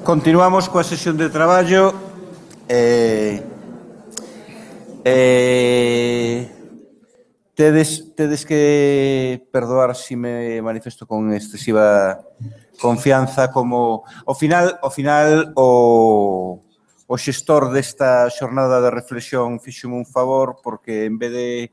Continuamos coa sesión de traballo. Tedes que perdoar se me manifesto con excesiva confianza, como ao final o xestor desta xornada de reflexión fíxome un favor, porque en vez de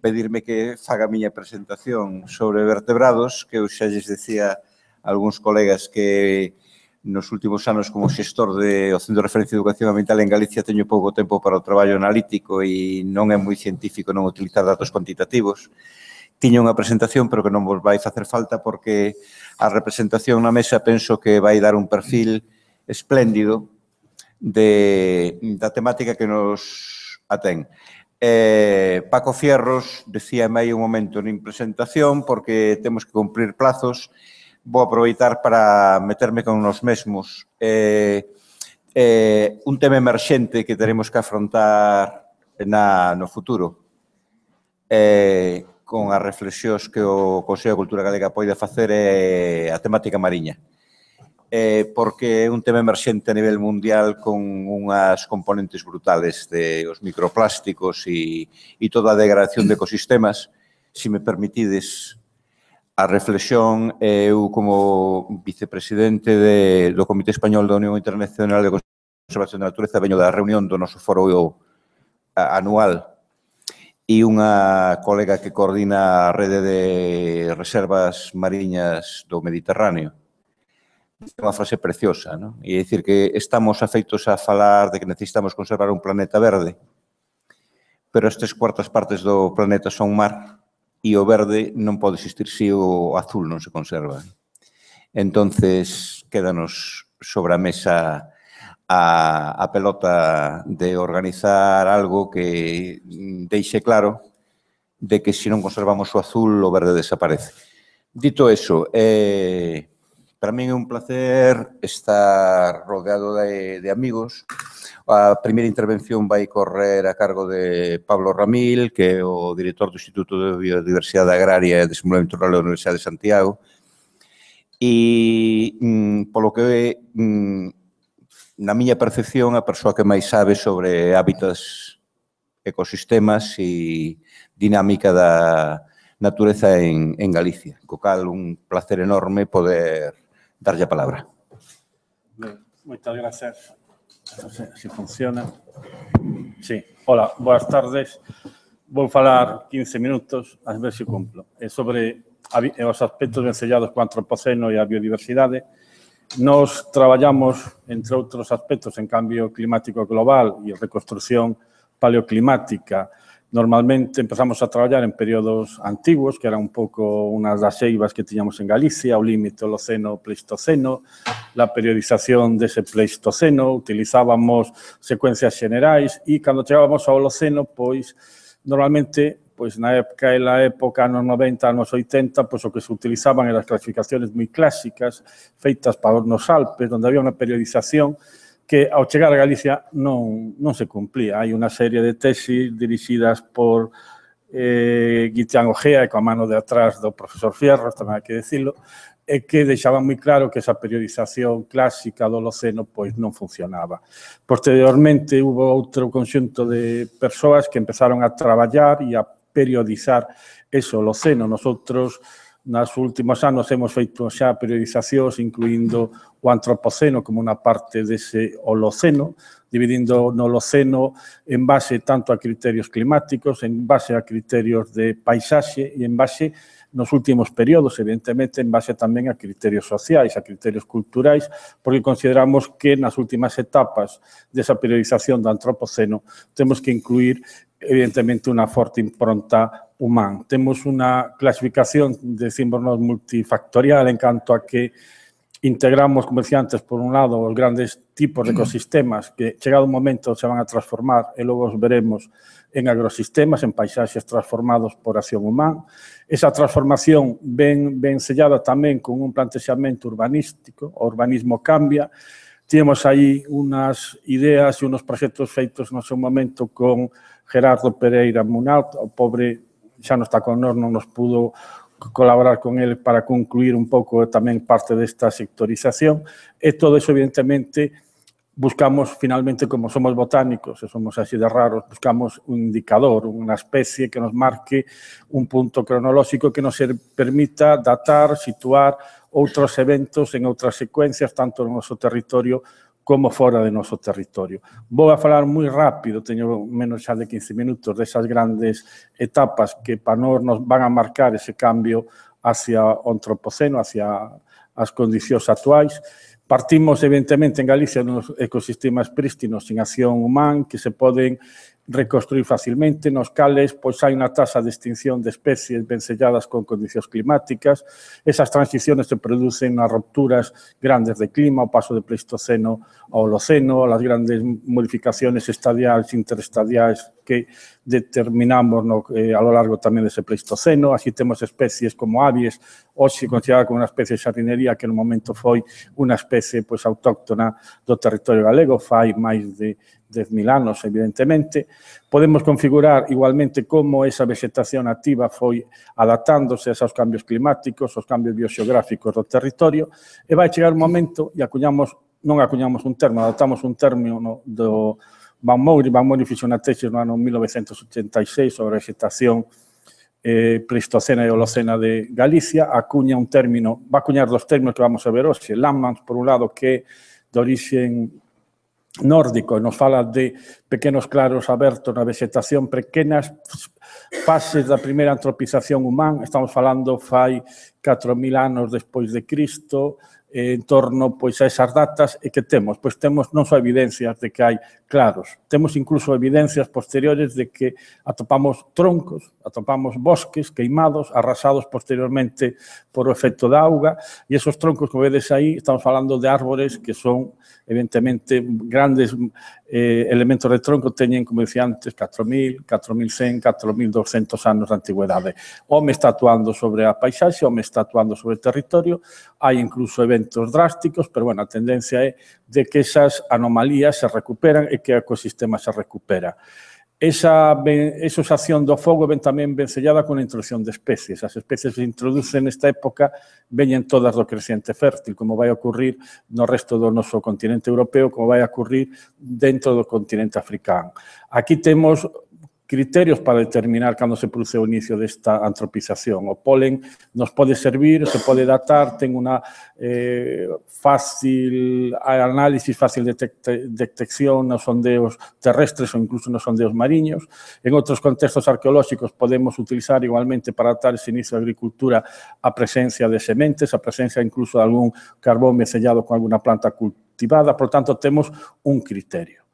pedirme que faga a miña presentación sobre vertebrados, que eu xa lles decía a algúns colegas que nos últimos anos como xestor do Centro de Referencia de Educación Ambiental en Galicia teño pouco tempo para o traballo analítico e non é moi científico non utilizar datos cuantitativos. Tiña unha presentación, pero que non vos vai facer falta porque a representación na mesa penso que vai dar un perfil espléndido da temática que nos atén. Paco Fierros decíame aí un momento nin presentación porque temos que cumprir plazos. Vou aproveitar para meterme con nos mesmos. Un tema emerxente que teremos que afrontar no futuro con as reflexións que o Consello de Cultura Galega poida facer é a temática mariña. Porque é un tema emerxente a nivel mundial con unhas componentes brutales de os microplásticos e toda a degradación de ecosistemas. Se me permitides a reflexión, eu como vicepresidente do Comité Español da Unión Internacional de Conservación da Natureza veño da reunión do noso foro anual e unha colega que coordina a rede de reservas mariñas do Mediterráneo. É unha frase preciosa, non? E dicir que estamos afeitos a falar de que necesitamos conservar un planeta verde, pero as 3/4 partes do planeta son mar e o verde non pode existir se o azul non se conserva. Entonces, quédanos sobre a mesa a pelota de organizar algo que deixe claro de que se non conservamos o azul, o verde desaparece. Dito eso, para min é un placer estar rodeado de amigos. A primeira intervención vai correr a cargo de Pablo Ramil, que é o director do Instituto de Biodiversidade Agraria e Desenvolvemento Rural da Universidade de Santiago. E, polo que na miña percepción, a persoa que máis sabe sobre hábitats, ecosistemas e dinámica da natureza en Galicia. Co cal, un placer enorme poder darlle a palabra. Moitas gracias. Non sei se funciona. Sí. Hola, boas tardes. Vou falar 15 minutos, a ver se cumplo. Sobre os aspectos vencellados co antropoceno e a biodiversidade. Nos traballamos, entre outros aspectos, en cambio climático global e reconstrucción paleoclimática. Normalmente empezamos a traballar en períodos antiguos, que eran un pouco unhas das eivas que tiñamos en Galicia, o límite Holoceno-Pleistoceno, la periodización dese Pleistoceno, utilizábamos secuencias xenerais e cando chegábamos ao Holoceno, pois, normalmente, pois na época, anos 90, anos 80, pois o que se utilizaban eran as clasificaciones moi clásicas, feitas para nos Alpes, onde había unha periodización que ao chegar a Galicia non se cumplía. Hai unha serie de tesis dirixidas por Guitián Ojea e coa mano de atrás do profesor Fierros, tamén hai que decirlo, e que deixaban moi claro que esa periodización clásica do Holoceno pois non funcionaba. Posteriormente, hubo outro conxunto de persoas que empezaron a traballar e a periodizar ese Holoceno. Nosotros, nos últimos anos, hemos feito xa periodizacións incluindo o antropoceno como unha parte dese Holoceno, dividindo no Holoceno en base tanto a criterios climáticos, en base a criterios de paisaxe e en base, nos últimos períodos, evidentemente, en base tamén a criterios sociais, a criterios culturais, porque consideramos que nas últimas etapas desa periodización do antropoceno temos que incluir, evidentemente, unha forte impronta humana. Temos unha clasificación, decimos, multifactorial en canto a que integramos, como decía antes, por un lado, os grandes tipos de ecosistemas que, chegado un momento, se van a transformar e logo os veremos en agrosistemas, en paisaxes transformados por acción humana. Esa transformación ven sellada tamén con un plantexamento urbanístico, o urbanismo cambia. Temos aí unhas ideas e unos proxectos feitos no seu momento con Gerardo Pereira Munaut, o pobre xa non está con nós, non nos pudo colaborar con ele para concluir un pouco tamén parte desta sectorización, e todo eso, evidentemente, buscamos, finalmente, como somos botánicos e somos así de raros, buscamos un indicador, unha especie que nos marque un punto cronolóxico que nos permita datar, situar outros eventos en outras secuencias, tanto no noso territorio como fora de noso territorio. Vou a falar moi rápido, teño menos xa de 15 minutos, desas grandes etapas que para nos van a marcar ese cambio hacia o antropoceno, hacia as condicións actuais. Partimos, evidentemente, en Galicia, nos ecosistemas prístinos sin acción humana, que se poden reconstruir facilmente, nos cales pois hai unha taxa de extinción de especies vencelladas con condicións climáticas. Esas transiciones se producen nas rupturas grandes de clima, o paso do Pleistoceno ao Holoceno, as grandes modificaciones estadiais, interestadiais que determinamos a lo largo tamén dese Pleistoceno. Así temos especies como aves, hoxe considerada como unha especie de xardinería, que no momento foi unha especie pois autóctona do territorio galego, fai máis de 10.000 anos, evidentemente. Podemos configurar igualmente como esa vegetación activa foi adaptándose a esos cambios climáticos, aos cambios bioxeográficos do territorio, e vai chegar un momento, e non acuñamos un termo, adaptamos un termo do Van Mouri fixo unha tesis no ano 1986 sobre a vegetación pleistocena e holocena de Galicia, acuña un término, va a acuñar dos términos que vamos a ver hoxe, landmass, por un lado, que é de orixen nórdico, nos fala de pequenos claros abertos na vegetación, pequenas fases da primeira antropización humana, estamos falando fai 4.000 anos despois de Cristo, en torno pois a esas datas, e que temos? Pois temos non só evidencias de que hai claros, temos incluso evidencias posteriores de que atopamos troncos, atopamos bosques queimados, arrasados posteriormente por o efecto da auga, e esos troncos, como vedes aí, estamos falando de árbores que son, evidentemente, grandes elementos de tronco, teñen, como decía antes, 4.000, 4.100, 4.200 anos de antigüedade. Home está actuando sobre a paisaxe, home está actuando sobre o territorio, hai incluso eventos drásticos, pero, bueno, a tendencia é de que esas anomalías se recuperan e que o ecosistema se recupera. Esa asociación do fogo ven tamén vencellada con a introducción de especies. As especies que se introducen nesta época veñen todas do creciente fértil, como vai ocurrir no resto do noso continente europeo, como vai ocurrir dentro do continente africano. Aquí temos criterios para determinar cando se produce o inicio desta antropización. O polen nos pode servir, se pode datar, ten unha fácil análisis, fácil detección nos sondeos terrestres ou incluso nos sondeos mariños. En outros contextos arqueolóxicos podemos utilizar igualmente para datar ese inicio da agricultura a presencia de sementes, a presencia incluso de algún carbón mecellado con alguna planta cultivada. Por tanto, temos un criterio.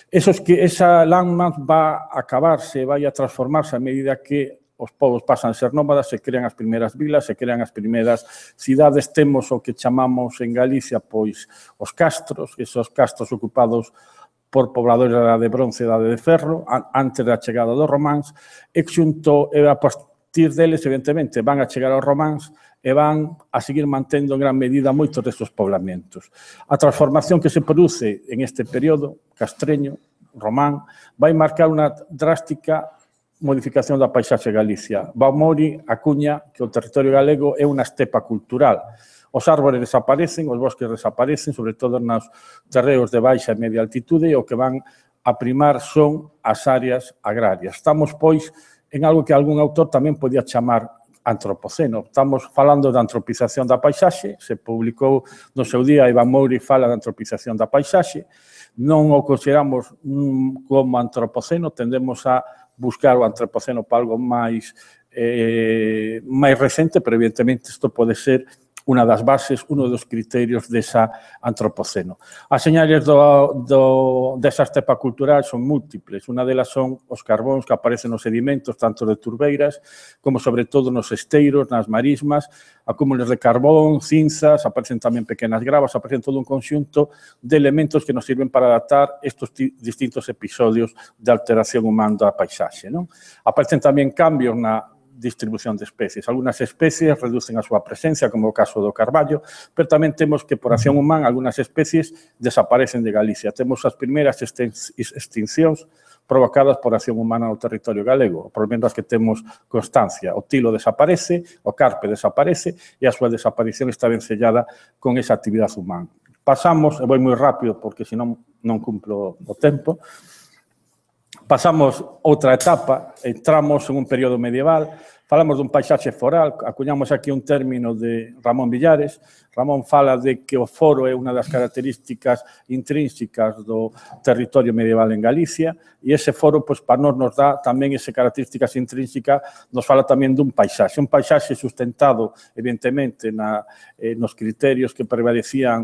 Esa landmass va a acabarse, vai a transformarse a medida que os povos pasan a ser nómadas, se crean as primeiras vilas, se crean as primeiras cidades. Temos o que chamamos en Galicia, pois, os castros, esos castros ocupados por pobladores da Edade de Bronce e da Edade de Ferro, antes da chegada dos románs, e a partir deles, evidentemente, van a chegar aos románs e van a seguir mantendo en gran medida moitos destes poblamentos. A transformación que se produce en este período castreño, román, vai marcar unha drástica modificación da paisaxe Galicia. Van Mouri acuña que o territorio galego é unha estepa cultural. Os árbores desaparecen, os bosques desaparecen, sobre todo nos terreos de baixa e media altitude, e o que van a primar son as áreas agrarias. Estamos, pois, en algo que algún autor tamén podía chamar antropoceno. Estamos falando da antropización da paisaxe, se publicou no seu día, Van Mouri fala da antropización da paisaxe, non o consideramos como antropoceno, tendemos a buscar o antropoceno para algo máis recente, pero evidentemente isto pode ser unha das bases, un dos criterios desa antropoceno. As señales desa estepa cultural son múltiples. Unha delas son os carbóns que aparecen nos sedimentos, tanto de turbeiras, como sobre todo nos esteiros, nas marismas, acúmulos de carbón, cinzas, aparecen tamén pequenas gravas, aparecen todo un conxunto de elementos que nos sirven para adaptar estes distintos episodios de alteración humana da paisaxe. Aparecen tamén cambios na distribución de especies. Algunas especies reducen a súa presencia, como o caso do carballo, pero tamén temos que, por acción humana, algunas especies desaparecen de Galicia. Temos as primeiras extincións provocadas por acción humana no territorio galego, por menos que temos constancia. O tilo desaparece, o carpe desaparece e a súa desaparición está ben sellada con esa actividade humana. Pasamos, e vou moi rápido porque senón non cumplo o tempo, pasamos outra etapa, entramos en un período medieval, falamos dun paisaxe foral, acuñamos aquí un término de Ramón Villares. Ramón fala de que o foro é unha das características intrínsecas do territorio medieval en Galicia e ese foro, pois, para nos dá tamén esa características intrínsecas, nos fala tamén dun paisaxe sustentado, evidentemente, nos criterios que prevalecían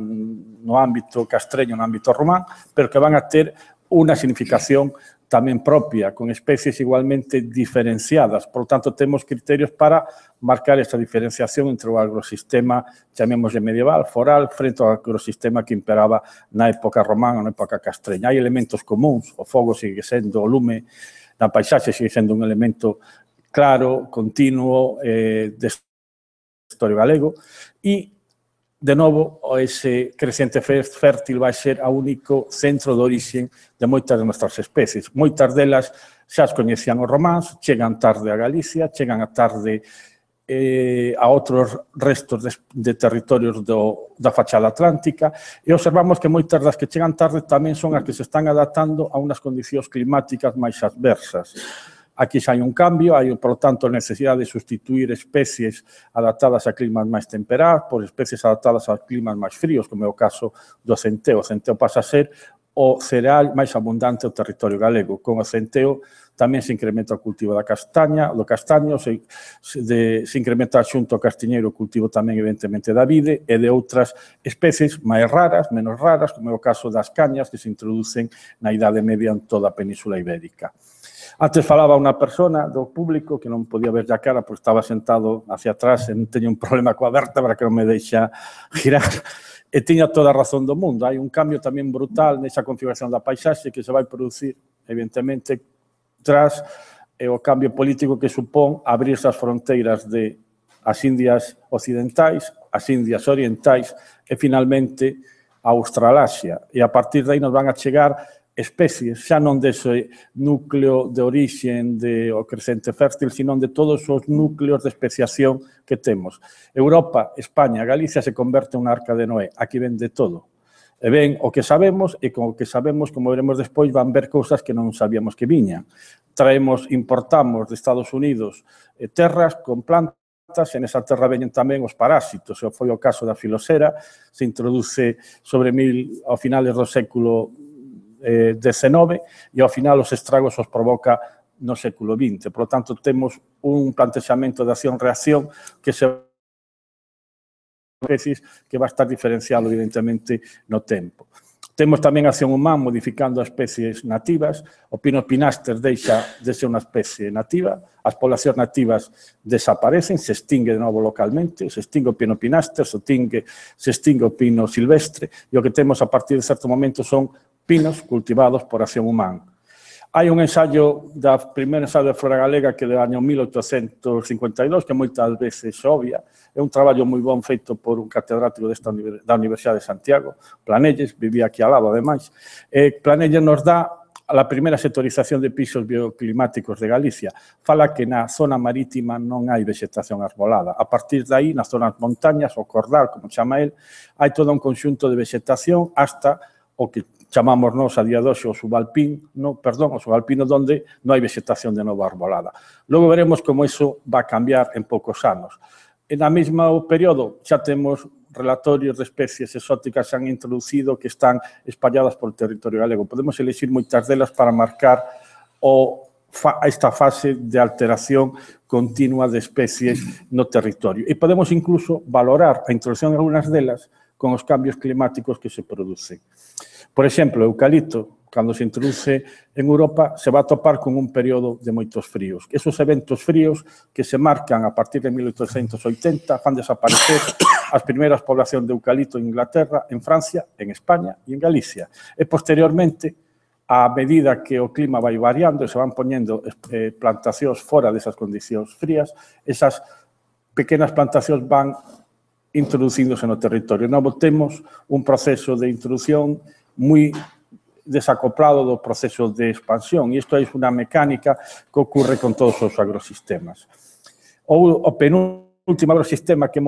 no ámbito castreño, no ámbito román, pero que van a ter unha significación tamén propia, con especies igualmente diferenciadas. Por tanto, temos criterios para marcar esta diferenciación entre o agrosistema, chamémoslle medieval, foral, frente ao agrosistema que imperaba na época romana ou na época castreña. Hai elementos comuns, o fogo sigue sendo, o lume na paisaxe sigue sendo un elemento claro, continuo, de historia galego, e de novo, ese crecente fértil vai ser o único centro de orixe de moitas de nossas especies. Moitas delas xa as coñecían os románs, chegan tarde a Galicia, chegan a tarde a outros restos de territorios da fachada atlántica e observamos que moitas das que chegan tarde tamén son as que se están adaptando a unhas condicións climáticas máis adversas. Aquí xa hai un cambio, hai, por tanto, necesidade de sustituir especies adaptadas a climas máis temperados por especies adaptadas a climas máis fríos, como é o caso do centeo. O centeo pasa a ser o cereal máis abundante do territorio galego. Con o centeo tamén se incrementa o cultivo da castaña, do castaño, se incrementa xunto ao castiñeiro o cultivo tamén, evidentemente, da vide e de outras especies máis raras, menos raras, como é o caso das cañas que se introducen na Idade Media en toda a Península Ibérica. Antes falaba unha persona do público que non podía ver a cara porque estaba sentado hacia atrás e non teño un problema coa vértebra que non me deixa girar e tiña toda a razón do mundo. Hai un cambio tamén brutal nesa configuración da paisaxe que se vai producir, evidentemente, tras o cambio político que supón abrirse as fronteiras de as Indias occidentais, as Indias orientais e, finalmente, a Australasia. E, a partir de aí, nos van a chegar especies, xa non dese núcleo de orixen do crecente fértil, sino de todos os núcleos de especiación que temos. Europa, España, Galicia se converte en unha arca de Noé. Aquí ven de todo. E ven o que sabemos e con o que sabemos, como veremos despois, van ver cousas que non sabíamos que viñan. Importamos de Estados Unidos terras con plantas, e nesa terra veñen tamén os parásitos. Foi o caso da filosera, se introduce ao finales do século XIX e, ao final, os estragos os provoca no século XX. Por lo tanto, temos un plantexamento de acción-reacción que se que vai estar diferenciado, evidentemente, no tempo. Temos tamén acción humana modificando as especies nativas. O pino pinaster deixa de ser unha especie nativa, as poblacións nativas desaparecen, se extingue de novo localmente, se extingue o pino pinaster, se extingue o pino silvestre, e o que temos a partir de certo momento son pinos cultivados por acción humana. Hai un ensaio, primeiro ensaio de flora galega que é do ano 1852, que moitas veces obvia, é un traballo moi bon feito por un catedrático da Universidade de Santiago, Planelles, vivía aquí ao lado, ademais. Planelles nos dá a primeira sectorización de pisos bioclimáticos de Galicia. Fala que na zona marítima non hai vegetación arbolada. A partir de aí, nas zonas montañas, o cordal, como chama el, hai todo un conxunto de vegetación hasta o que chamamos nos a día de hoxe o subalpino, onde non hai vegetación de novo arbolada. Logo veremos como iso va a cambiar en poucos anos. En a mesma período xa temos relatorios de especies exóticas que se han introducido que están espalladas por territorio galego. Podemos elegir moitas delas para marcar esta fase de alteración continua de especies no territorio. E podemos incluso valorar a introducción de algunas delas con os cambios climáticos que se producen. Por exemplo, o eucalipto, cando se introduce en Europa, se va a topar con un período de moitos fríos. Esos eventos fríos que se marcan a partir de 1880 fan desaparecer as primeiras poblacións de eucalipto en Inglaterra, en Francia, en España e en Galicia. E, posteriormente, a medida que o clima vai variando e se van poñendo plantacións fora desas condicións frías, esas pequenas plantacións van introducíndose no territorio. Novo temos un proceso de introducción moi desacoplado do proceso de expansión. E isto é unha mecánica que ocorre con todos os agrosistemas. O penúltimo agrosistema que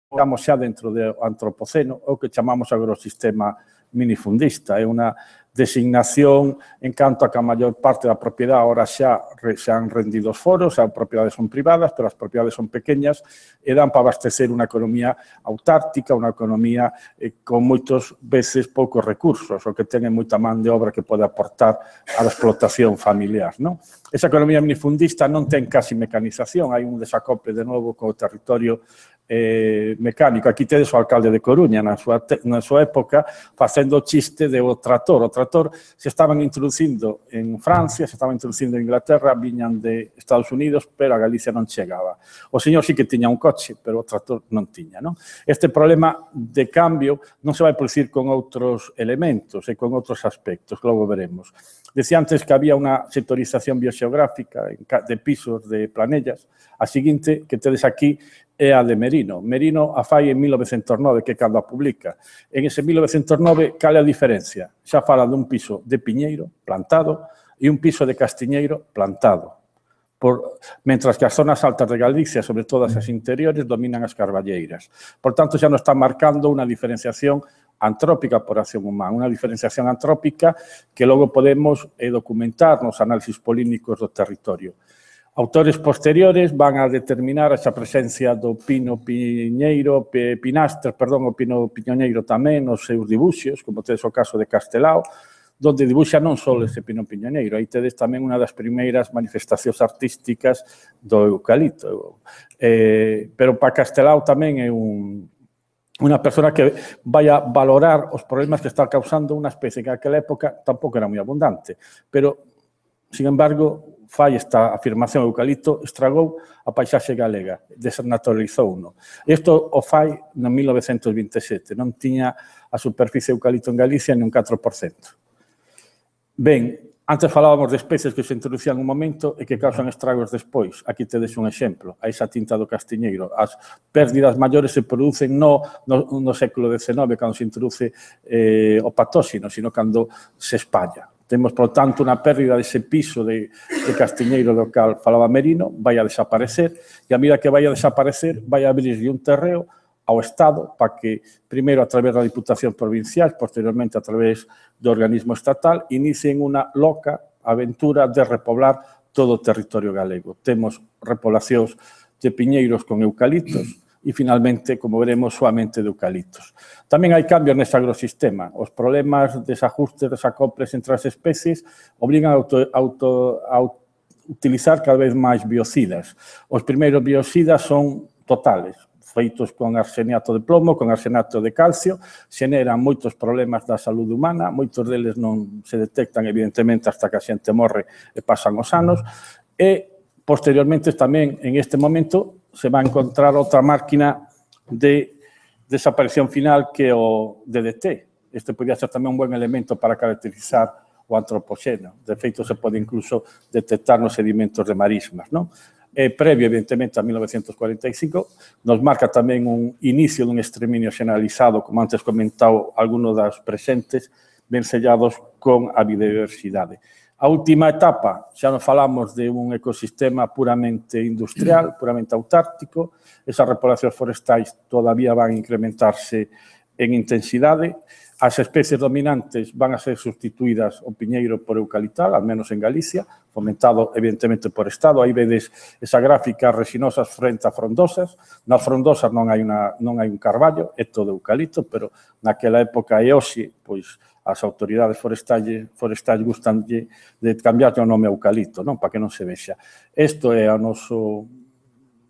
digamos xa dentro do antropoceno, o que chamamos agrosistema minifundista. É unha designación en canto a que a maior parte da propiedade ahora xa han rendido os foros, as propiedades son privadas, pero as propiedades son pequeñas e dan para abastecer unha economía autártica, unha economía con moitos veces poucos recursos, o que ten moita man de obra que pode aportar á explotación familiar, non? Esa economía minifundista non ten casi mecanización, hai un desacople de novo co territorio mecánico. Aquí tedes o alcalde de Coruña na súa época facendo o chiste do trator. O trator se estaban introducindo en Francia, se estaban introducindo en Inglaterra, viñan de Estados Unidos, pero a Galicia non chegaba. O señor sí que tiña un coche, pero o trator non tiña, non? Este problema de cambio non se vai producir con outros elementos e con outros aspectos, que logo veremos. Decía antes que había unha sectorización bioxeográfica de pisos de planellas. A seguinte que tedes aquí é a de Merino. Merino a fai en 1909, que é cando a publica. En ese 1909, cal é a diferencia? Xa fala dun piso de piñeiro plantado e un piso de castiñeiro plantado. Mentras que as zonas altas de Galicia, sobre todo as interiores, dominan as carballeiras. Por tanto, xa nos está marcando unha diferenciación antrópica por acción humana, unha diferenciación antrópica que logo podemos documentar nos análisis polínicos do territorio. Autores posteriores van a determinar esa presencia do pino piñeiro, pinastre, perdón, o pino piñoneiro tamén nos seus dibuxos, como tedes o caso de Castelao, donde dibuxa non só ese pino piñoneiro, aí tedes tamén unha das primeiras manifestacións artísticas do eucalipto. Pero para Castelao tamén é unha persona que vai a valorar os problemas que está causando unha especie que naquela época tampouco era moi abundante, pero, sin embargo, fai esta afirmación: o eucalipto estragou a paisaxe galega, desnaturalizouno. Isto o fai no 1927, non tiña a superficie de eucalipto en Galicia ni un 4%. Ben, antes falábamos de especies que se introducían un momento e que causan estragos despois. Aquí tedes un exemplo, a esa tinta do castiñeiro. As pérdidas maiores se producen no século XIX, cando se introduce o patóxino, sino cando se espalla. Temos, por tanto, unha pérdida dese piso de castiñeiro do cal falaba Merino, vai a desaparecer, e a medida que vai a desaparecer, vai a abrirlle un terreo ao Estado para que, primeiro, a través da Diputación Provincial, posteriormente, a través do organismo estatal, inicien unha loca aventura de repoblar todo o territorio galego. Temos repoblacións de piñeiros con eucaliptos, e, finalmente, como veremos, soamente de eucaliptos. Tamén hai cambios neste agrosistema. Os problemas de desajustes, desacoples entre as especies obrigan a utilizar cada vez máis biocidas. Os primeiros biocidas son totales, feitos con arseniato de plomo, con arseniato de calcio, xeneran moitos problemas da saúde humana, moitos deles non se detectan, evidentemente, hasta que a xente morre e pasan os anos, e, posteriormente, tamén, en este momento, se va a encontrar outra máquina de desaparición final que o DDT. Este podría ser tamén un buen elemento para caracterizar o antropoceno. De feito, se pode incluso detectar nos sedimentos de marismas, non? Previo, evidentemente, a 1945, nos marca tamén un inicio dun exterminio xeneralizado, como antes comentado algunos das presentes, ben sellados con a biodiversidade. A última etapa, xa nos falamos de un ecosistema puramente industrial, puramente autártico. Esas repoblacións forestais todavía van a incrementarse en intensidade. As especies dominantes van a ser sustituídas o piñeiro por eucaliptal, al menos en Galicia, fomentado, evidentemente, por Estado. Aí vedes esa gráfica resinosas frente a frondosas. Nas frondosas non hai un carballo, é todo eucalipto, pero naquela época e hoxe, pois, as autoridades forestais gustan de cambiar o nome eucalipto, non? Para que non se vexa. Isto é a nosa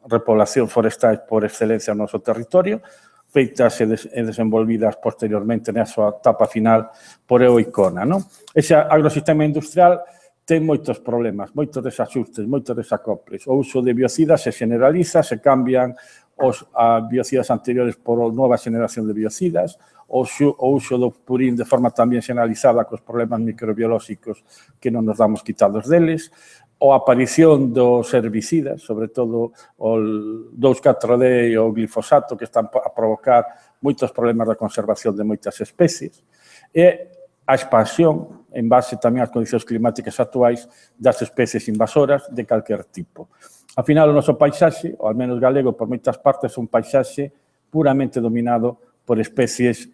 repoblación forestais por excelencia no noso territorio, feitas e desenvolvidas posteriormente na súa etapa final por Eoicona, non? Ese agrosistema industrial ten moitos problemas, moitos desaxustes, moitos desacoples. O uso de biocidas se generaliza, se cambian os biocidas anteriores por nova generación de biocidas, o uso do purín de forma tamén xeneralizada cos problemas microbiolóxicos que non nos damos quitados deles, ou a aparición dos herbicidas, sobre todo o 2,4-D e o glifosato, que están a provocar moitos problemas da conservación de moitas especies, e a expansión, en base tamén ás condicións climáticas actuais, das especies invasoras de calquer tipo. Ao final, o noso paisaxe, ou al menos galego, por moitas partes, é un paisaxe puramente dominado por especies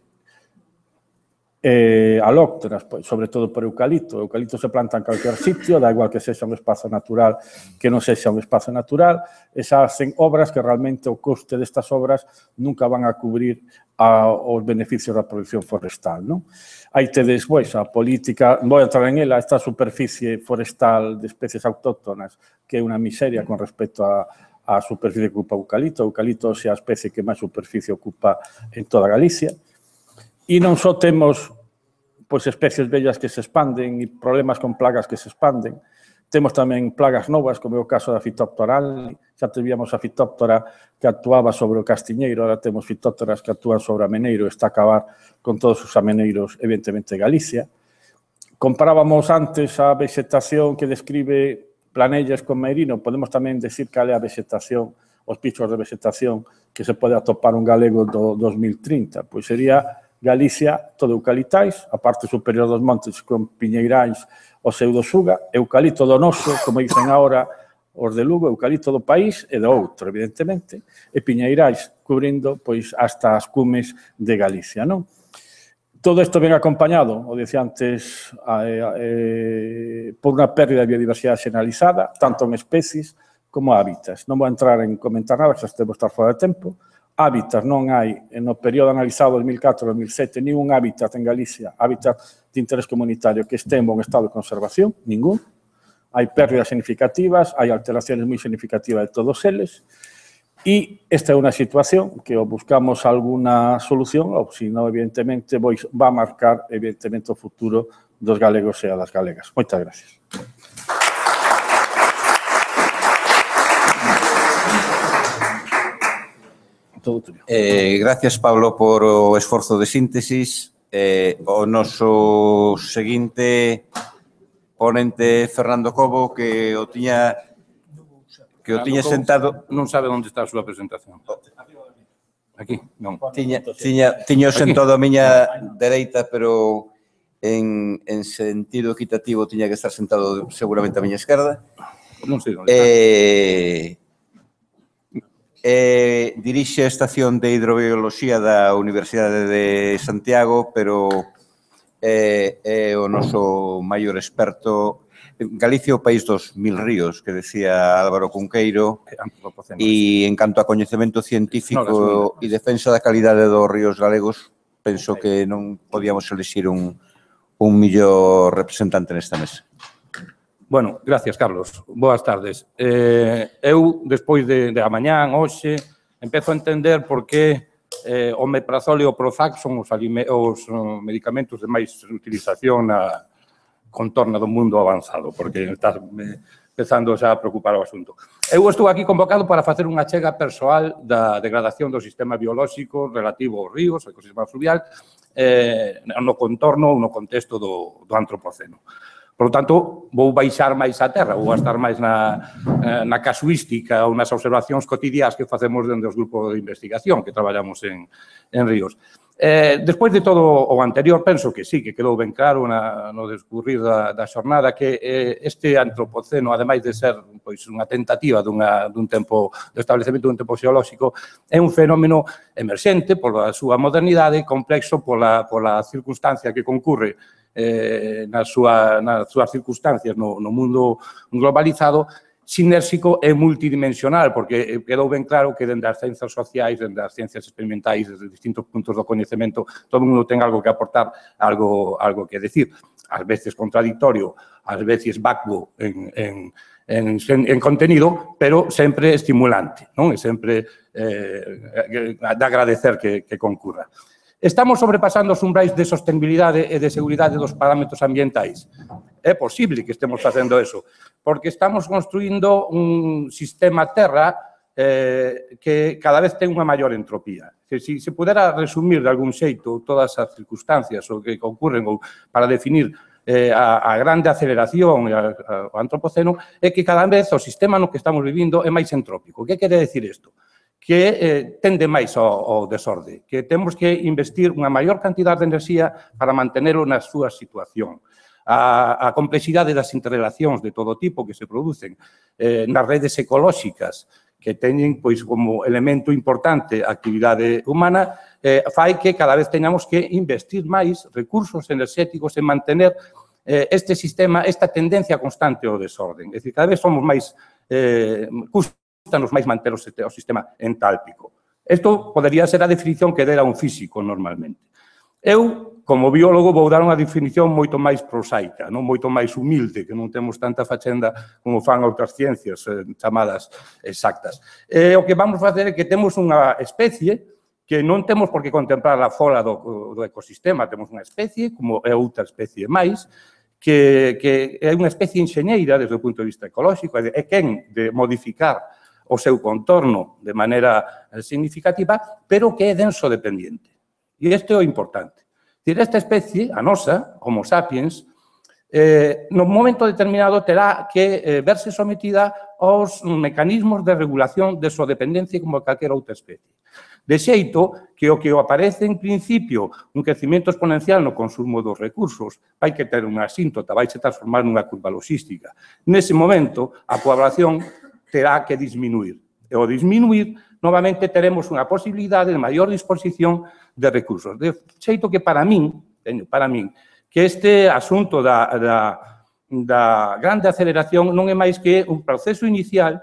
alóctonas, sobre todo por eucalipto. O eucalipto se planta en calquer sitio, da igual que sexa un espazo natural que non sexa un espazo natural, e se hacen obras que realmente o coste destas obras nunca van a cubrir os beneficios da produción forestal, non? Aí tedes, pois, a política, vou entrar en ela, esta superficie forestal de especies autóctonas, que é unha miseria con respecto a superficie que ocupa o eucalipto. O eucalipto é a especie que máis superficie ocupa en toda Galicia. E non só temos especies bellas que se expanden e problemas con plagas que se expanden, temos tamén plagas novas, como é o caso da Phytophthora alni. Xa teníamos a Phytophthora que actuaba sobre o castiñeiro, agora temos Phytophthora que actúan sobre o ameneiro, está a acabar con todos os ameneiros, evidentemente, de Galicia. Comparábamos antes a vegetación que describe Planelles con Meirino, podemos tamén decir cal é a vegetación, os pichos de vegetación que se pode atopar un galego do 2030, pois sería Galicia, todo eucalitais, a parte superior dos montes con piñeirais o pseudosuga, eucalipto do noso, como dicen agora os de Lugo, eucalipto do país e do outro, evidentemente, e piñeirais cubrindo hasta as cumes de Galicia, non? Todo isto ven acompañado, o dicía antes, por unha pérdida de biodiversidade xeneralizada, tanto en especies como hábitats. Non vou entrar en comentar nada, xa estemos estar fora de tempo. Hábitats non hai, no período analizado 2004-2007, ningún hábitat en Galicia, hábitat de interés comunitario que este en bon estado de conservación, ningún. Hai pérdidas significativas, hai alteraciones moi significativas de todos eles, e esta é unha situación que buscamos alguna solución, ou, se non, evidentemente, va a marcar, evidentemente, o futuro dos galegos e das galegas. Moitas gracias. Gracias, Pablo, por o esforzo de síntesis. O noso seguinte ponente, Fernando Cobo, que o tiña sentado... Non sabe onde está a súa presentación. Aquí, non. Tiño sentado a miña dereita, pero en sentido equitativo tiña que estar sentado seguramente a miña esquerda. Non sei onde está. Dirixe a Estación de Hidrobioloxía da Universidade de Santiago, pero é o noso maior experto. Galicia é o país dos 1000 ríos, que decía Álvaro Cunqueiro, e en canto a coñecemento científico e defensa da calidade dos ríos galegos, penso que non podíamos elixir un millor representante nesta mesa. Bueno, gracias, Carlos. Boas tardes. Eu, despois de a mañán, hoxe, empezo a entender por que o omeprazol e o Prozac son os medicamentos de máis utilización na contorna do mundo avanzado, porque está empezando xa a preocupar o asunto. Eu estou aquí convocado para facer unha achega persoal da degradación do sistema biolóxico relativo aos ríos, ao ecosistema fluvial, no contorno ou no contexto do antropoceno. Por lo tanto, vou baixar máis a terra, vou estar máis na casuística ou nas observacións cotidiás que facemos dentro dos grupos de investigación que traballamos en ríos. Despois de todo o anterior, penso que sí, que quedou ben claro no discurrir da xornada que este antropoceno, ademais de ser unha tentativa de establecemento dun tempo xeolóxico, é un fenómeno emerxente pola súa modernidade, complexo pola circunstancia que concurre nas súas circunstancias no mundo globalizado, sinérxico e multidimensional, porque quedou ben claro que dende as ciencias sociais, dende as ciencias experimentais, desde distintos puntos do coñecemento, todo o mundo ten algo que aportar, algo que decir, ás veces contradictorio, ás veces vacuo en contenido, pero sempre estimulante, non? E sempre de agradecer que concurra. Estamos sobrepasando os umbrais de sostenibilidade e de seguridade dos parámetros ambientais. É posible que estemos facendo eso, porque estamos construindo un sistema terra que cada vez ten unha maior entropía. Se se pudera resumir de algún xeito todas as circunstancias o que ocurren para definir a grande aceleración ao antropoceno, é que cada vez o sistema no que estamos vivindo é máis entrópico. Que quere decir isto? que tende máis ao desorde, que temos que investir unha maior cantidad de enerxía para mantenelo na súa situación. A complexidade das interrelacións de todo tipo que se producen nas redes ecolóxicas, que teñen pois, como elemento importante a actividade humana, fai que cada vez teñamos que investir máis recursos enerxéticos en mantener este sistema, esta tendencia constante ao desorden. É dicir, cada vez somos máis, custanos máis manter o sistema entálpico. Isto podería ser a definición que dera un físico normalmente. Eu, como biólogo, vou dar unha definición moito máis prosaica, non moito máis humilde, que non temos tanta fachenda como fan outras ciencias chamadas exactas. O que vamos facer é que temos unha especie que non temos por que contemplarla fora do ecosistema, temos unha especie, como é outra especie máis, que é unha especie enxeñeira desde o punto de vista ecolóxico, é quen de modificar o seu contorno de maneira significativa, pero que é denso dependiente. E isto é o importante. Esta especie, a nosa, Homo sapiens, no momento determinado terá que verse sometida aos mecanismos de regulación de súa dependencia como calquera outra especie. De xeito que o que aparece en principio un crecimiento exponencial no consumo dos recursos vai que ter unha asíntota, vai se transformar nunha curva logística. Nese momento, a población terá que disminuir. E ao disminuir, novamente teremos unha posibilidade de maior disposición de recursos. De xeito que para min, que este asunto da grande aceleración non é máis que un proceso inicial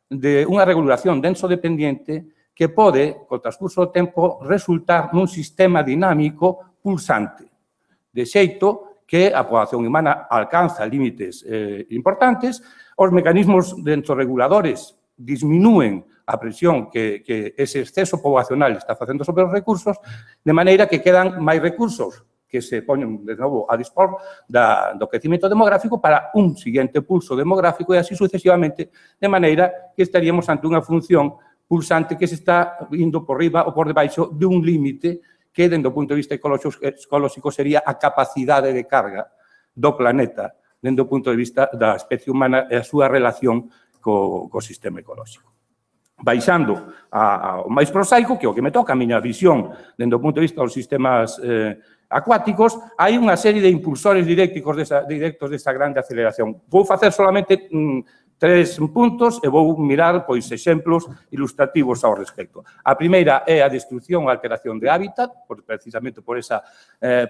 de unha regulación denso-dependiente que pode, co transcurso do tempo, resultar nun sistema dinámico pulsante. De xeito que a población humana alcanza límites importantes, os mecanismos denso-reguladores disminúen a presión que ese exceso poblacional está facendo sobre os recursos, de maneira que quedan máis recursos que se poñen de novo a dispor do crecimento demográfico para un seguinte pulso demográfico e así sucesivamente, de maneira que estaríamos ante unha función pulsante que se está indo por riba ou por debaixo de un límite que, dende o punto de vista ecolóxico, sería a capacidade de carga do planeta, dende o punto de vista da especie humana e a súa relación co sistema ecolóxico. Baixando ao máis prosaico, que é o que me toca, a miña visión dende o punto de vista dos sistemas acuáticos, hai unha serie de impulsores directos desa grande aceleración. Vou facer solamente 3 puntos e vou mirar exemplos ilustrativos ao respecto. A primeira é a destrucción ou alteración de hábitat, precisamente por esa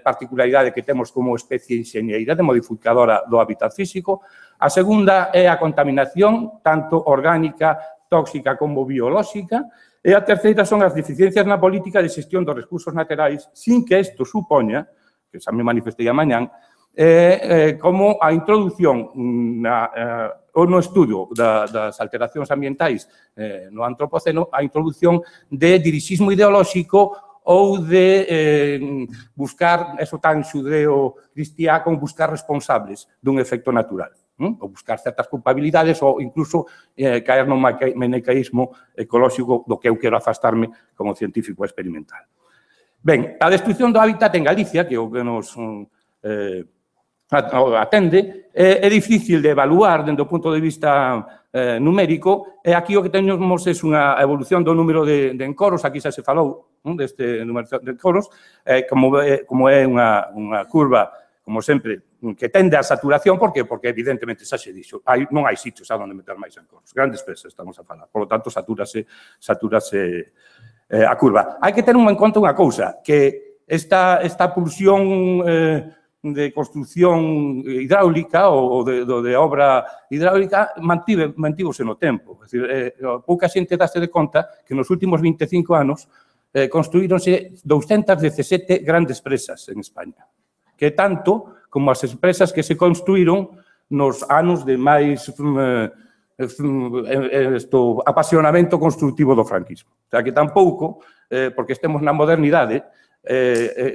particularidade que temos como especie enxeñeira de modificadora do hábitat físico. A segunda é a contaminación, tanto orgánica, tóxica como biolóxica, e a terceira son as deficiencias na política de xestión dos recursos naturais, sin que isto supoña, que xa me manifestei amañán, como a introducción ou no estudio das alteracións ambientais no antropoceno, a introducción de dirixismo ideolóxico ou de buscar, eso tan xudeo-cristiá, como buscar responsables dun efecto natural, ou buscar certas culpabilidades ou incluso caer no maniqueísmo ecolóxico do que eu quero afastarme como científico experimental. Ben, a destrucción do hábitat en Galicia, que é o que nos atende, é difícil de evaluar dende o punto de vista numérico, e aquí o que temos é unha evolución do número de encoros, aquí xa se falou deste número de encoros, como é unha curva, como sempre, que tende a saturación, por que? Porque evidentemente xa se dixo, non hai sitios a onde meter máis encoros, grandes presas estamos a falar, por lo tanto satúrase a curva. Hai que ter en conta unha cousa, que esta pulsión de construcción hidráulica ou de obra hidráulica mantívose no tempo. É dicir, pouca xente dáse de conta que nos últimos 25 anos construíronse 217 grandes presas en España, que tanto como as empresas que se construíron nos anos de máis apasionamento constructivo do franquismo. O sea, que tampouco, porque estemos na modernidade,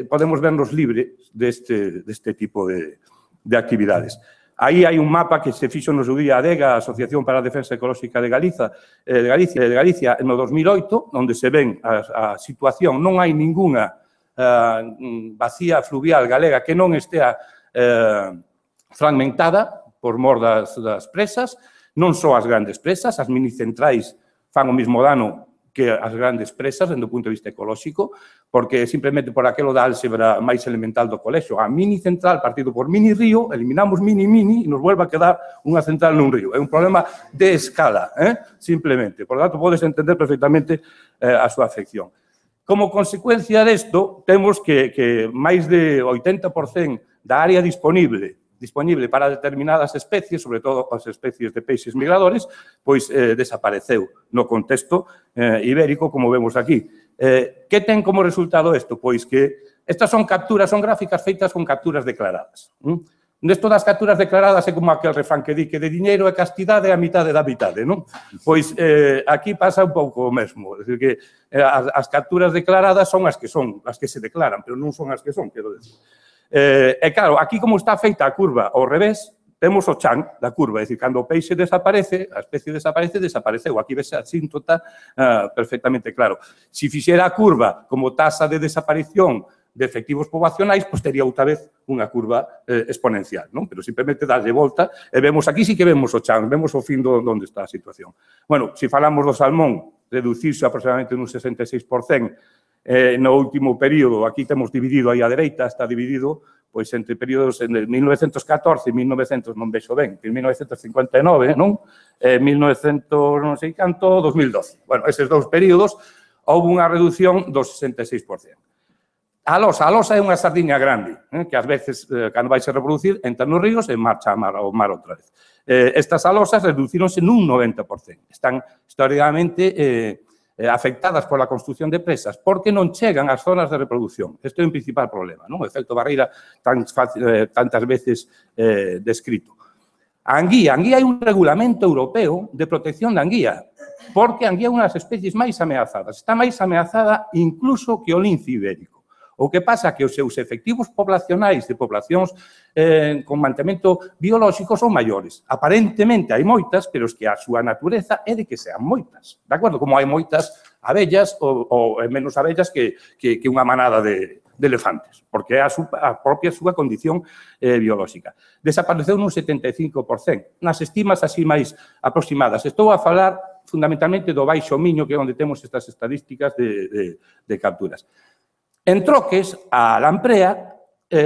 podemos vernos libres deste tipo de actividades. Aí hai un mapa que se fixo no seu día a ADEGA, a Asociación para a Defensa Ecolóxica de Galicia, no 2008, onde se ven a situación. Non hai ningunha vacía fluvial galega que non estea fragmentada por mor das presas, non só as grandes presas, as minicentrais fan o mesmo dano que as grandes presas, dende o punto de vista ecolóxico, porque simplemente por aquelo da álgebra máis elemental do colexio, a mini central partido por mini río, eliminamos mini e nos vuelve a quedar unha central nun río. É un problema de escala, simplemente. Por lo tanto, podes entender perfectamente a súa afección. Como consecuencia desto, temos que máis de 80% da área disponible para determinadas especies, sobre todo as especies de peixes migradores, pois desapareceu no contexto ibérico, como vemos aquí. Que ten como resultado isto? Pois que estas son capturas, son gráficas feitas con capturas declaradas. Nesto das capturas declaradas é como aquel refrán que di que de diñeiro e castidade a mitade da mitade, non? Pois aquí pasa un pouco o mesmo. É dicir, que as capturas declaradas son as que se declaran, pero non son as que son, quero decir. E claro, aquí como está feita a curva ao revés, temos o chan da curva, é dicir, cando o peixe desaparece, a especie desaparece, desapareceu. Aquí vese a asíntota perfectamente claro. Se fixera a curva como tasa de desaparición de efectivos poboacionais, pois tería outra vez unha curva exponencial, non? Pero simplemente darlle volta e vemos, aquí sí que vemos o chan, vemos o fin onde está a situación. Bueno, se falamos do salmón, reducirse aproximadamente nun 66%, no último período, aquí temos dividido aí á dereita, está dividido pois entre períodos en 1914 e 1900, non vexo ben, 1959, non? 1900, non sei canto, 2012. Bueno, eses dous períodos houve unha reducción do 66%. A losa é unha sardiña grande, que ás veces, cando vais a reproducir, entra nos ríos e marcha ao mar outra vez. Estas alosas reducironse nun 90%. Están históricamente afectadas pola construción de presas porque non chegan ás zonas de reproducción. Este é un principal problema, non? O efecto barreira tantas veces descrito. A anguía hai un regulamento europeo de protección da anguía, porque a anguía é unha das especies máis ameazadas. Está máis ameazada incluso que o lince ibérico. O que pasa é que os seus efectivos poblacionais de poblacións con mantemento biolóxico son maiores. Aparentemente hai moitas, pero es que a súa natureza é de que sean moitas. De acordo? Como hai moitas abellas ou menos abellas que unha manada de elefantes, porque é a propia súa condición biolóxica. Desapareceu nun 75%. Nas estimas así máis aproximadas. Estou a falar fundamentalmente do Baixo Miño, que é onde temos estas estadísticas de capturas. En troques, a lamprea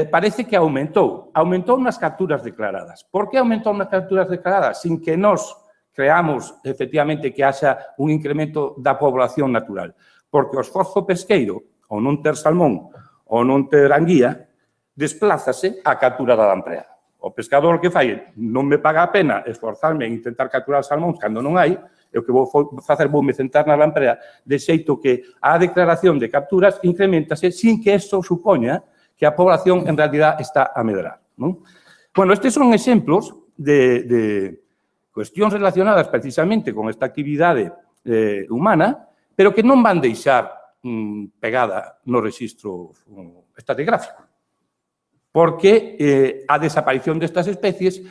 parece que aumentou nas capturas declaradas. Por que aumentou nas capturas declaradas? Sin que nós creamos, efectivamente, que haxa un incremento da población natural. Porque o esforzo pesqueiro, ou non ter salmón, ou non ter anguía, desplázase á captura da lamprea. O pescador que fai, non me paga a pena esforzarme en intentar capturar salmóns cando non hai, e o que vou facer, voume centrar na lamprea, de xeito que a declaración de capturas incrementase sin que eso supoña que a población en realidad está a medrar. Bueno, estes son exemplos de cuestións relacionadas precisamente con esta actividade humana, pero que non van deixar pegada no rexistro estratigráfico. Porque a desaparición destas especies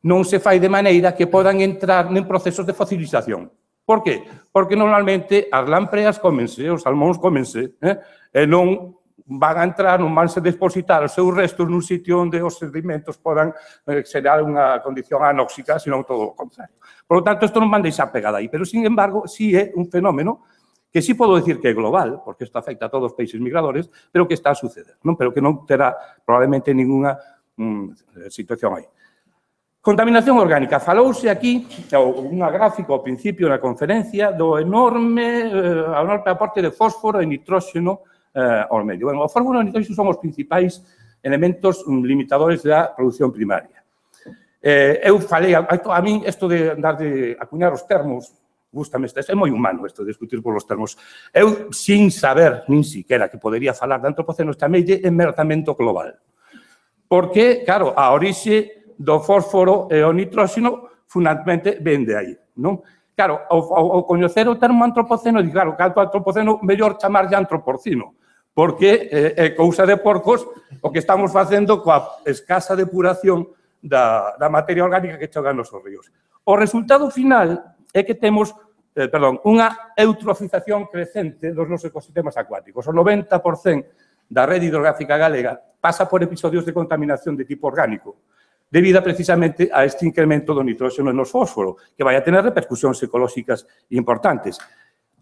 non se fai de maneira que podan entrar en procesos de fosilización. Por qué? Porque normalmente as lampreas cómense, os salmóns cómense, e non van a entrar, non van a depositar os seus restos nun sitio onde os sedimentos podan xerar unha condición anóxica, senón todo o contrario. Por lo tanto, isto non van deixar pegada aí, pero, sin embargo, sí é un fenómeno que sí podo decir que é global, porque isto afecta a todos os peixes migradores, pero que está a suceder, pero que non terá probablemente ninguna situación aí. Contaminación orgánica. Falouse aquí, unha gráfica ao principio na conferencia, do enorme aporte de fósforo e nitróxeno ao medio. Bueno, o fósforo e o nitróxeno son os principais elementos limitadores da produción primaria. Eu falei, a mí, isto de andar de acuñar os termos, gústame, é moi humano isto de discutir polos termos. Eu, sin saber, nin siquiera, que podería falar de antropoceno, chameille enmerzamento global. Porque, claro, a orixe do fósforo e o nitróxeno fundamentalmente ven de aí, non? Claro, ao coñecer o termo antropoceno, di, claro, canto antropoceno, mellor chamarlle antroporcino, porque é cousa de porcos o que estamos facendo coa escasa depuración da materia orgánica que chega nos ríos. O resultado final é que temos, unha eutrofización crecente dos nosos ecosistemas acuáticos. O 90% da rede hidrográfica galega pasa por episodios de contaminación de tipo orgánico, debido precisamente a este incremento do nitróxeno e no fósforo, que vai a tener repercusións ecolóxicas importantes.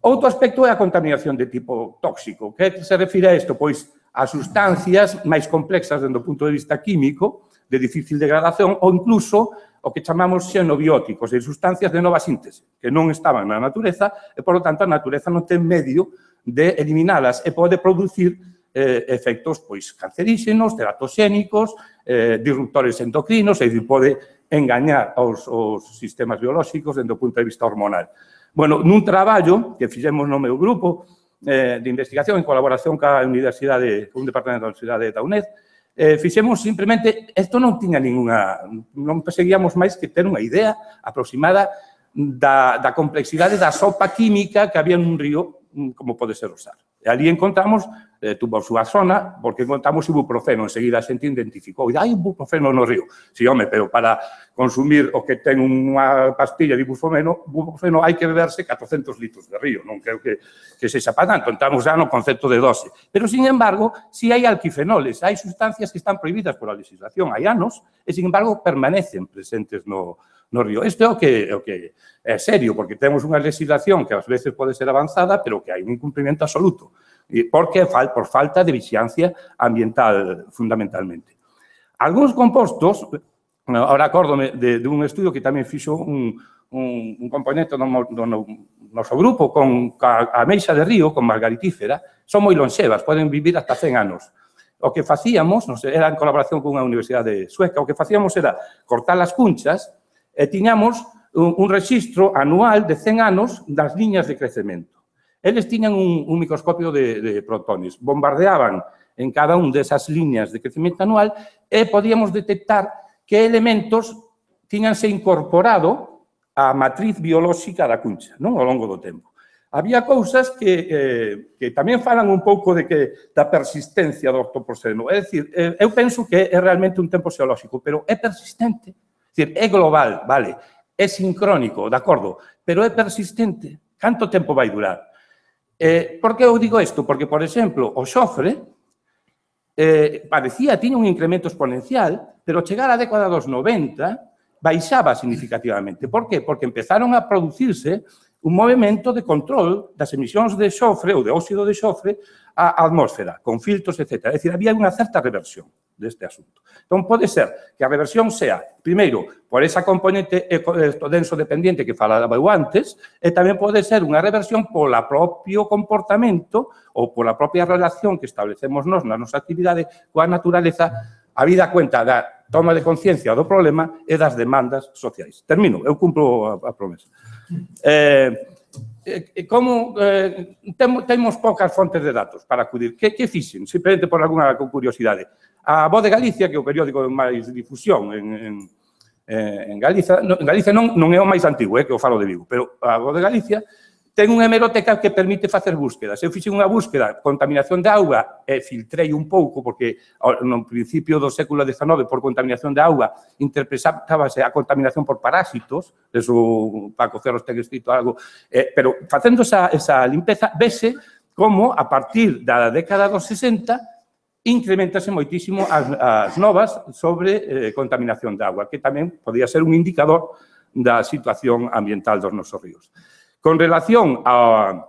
Outro aspecto é a contaminación de tipo tóxico. Que se refire a isto? Pois a sustancias máis complexas dentro do punto de vista químico, de difícil degradación, ou incluso o que chamamos xenobióticos, de sustancias de nova síntese, que non estaban na natureza e, por lo tanto, a natureza non ten medio de eliminalas e pode producir efectos pois canceríxenos, teratoxénicos, disruptores endocrinos, e pode engañar aos sistemas biolóxicos dentro do punto de vista hormonal. Bueno, nun traballo que fixemos no meu grupo de investigación en colaboración ca Universidade, un departamento da Universidade da UNED, fixemos simplemente, isto non tiña ninguna, non perseguíamos máis que ter unha idea aproximada da complexidade da sopa química que había nun río como pode ser o Sar. E ali encontramos tuvo a súa zona, porque encontramos ibuprofeno, enseguida a xente identificou, e hai ibuprofeno no río. Si, home, pero para consumir o que ten unha pastilla de ibuprofeno hai que beberse 400 litros de río, non creo que sexa para tanto, entramos já no concepto de dose. Pero, sin embargo, si hai alquifenoles, hai sustancias que están prohibidas por a legislación hai anos, e, sin embargo, permanecen presentes no río. Isto é o que é serio, porque temos unha legislación que ás veces pode ser avanzada, pero que hai un incumprimento absoluto, porque por falta de vixiancia ambiental, fundamentalmente. Algúns compostos, ahora acórdome de un estudio que tamén fixo un componente do noso grupo con a ameixa de río, con margaritífera, son moi lonxevas, poden vivir hasta 100 anos. O que facíamos, era en colaboración con unha universidade sueca, o que facíamos era cortar as cunchas e tiñamos un registro anual de 100 anos das liñas de crecemento. Eles tiñan un microscopio de protones, bombardeaban en cada un desas liñas de crecemento anual e podíamos detectar que elementos tiñanse incorporado á matriz biolóxica da cuncha, non ao longo do tempo. Había cousas que tamén falan un pouco da persistencia do ortoporceno. É dicir, eu penso que é realmente un tempo xeolóxico, pero é persistente. É dicir, é global, vale, é sincrónico, de acordo, pero é persistente. Canto tempo vai durar? Por que eu digo isto? Porque, por exemplo, o xofre parecía, tiña un incremento exponencial, pero chegar á década dos 90 baixaba significativamente. Por qué? Porque empezaron a producirse un movimento de control das emisións de xofre ou de óxido de xofre á atmósfera, con filtros, etc. É dicir, había unha certa reversión deste asunto. Entón, pode ser que a reversión sea, primeiro, por esa componente denso dependiente que falaba eu antes, e tamén pode ser unha reversión polo propio comportamento ou pola propia relación que establecemos nós na nosa actividade coa naturaleza, a vida cuenta da toma de conciencia do problema e das demandas sociais. Termino, eu cumpro a promesa. Temos poucas fontes de datos para acudir. Que fixen? Simplemente por alguna curiosidade. A Voz de Galicia, que é o periódico de máis difusión en Galicia, non é o máis antigo, que o falo de Vigo, pero a Voz de Galicia ten unha hemeroteca que permite facer búsquedas. Eu fixen unha búsqueda, contaminación de auga, e filtrei un pouco, porque no principio do século XIX, por contaminación de auga, interpretábase a contaminación por parásitos, eso Paco Cerros ten escrito algo, pero facendo esa limpeza, vese como a partir da década dos 60 incrementase moitísimo as novas sobre contaminación de auga, que tamén podía ser un indicador da situación ambiental dos nosos ríos. Con relación a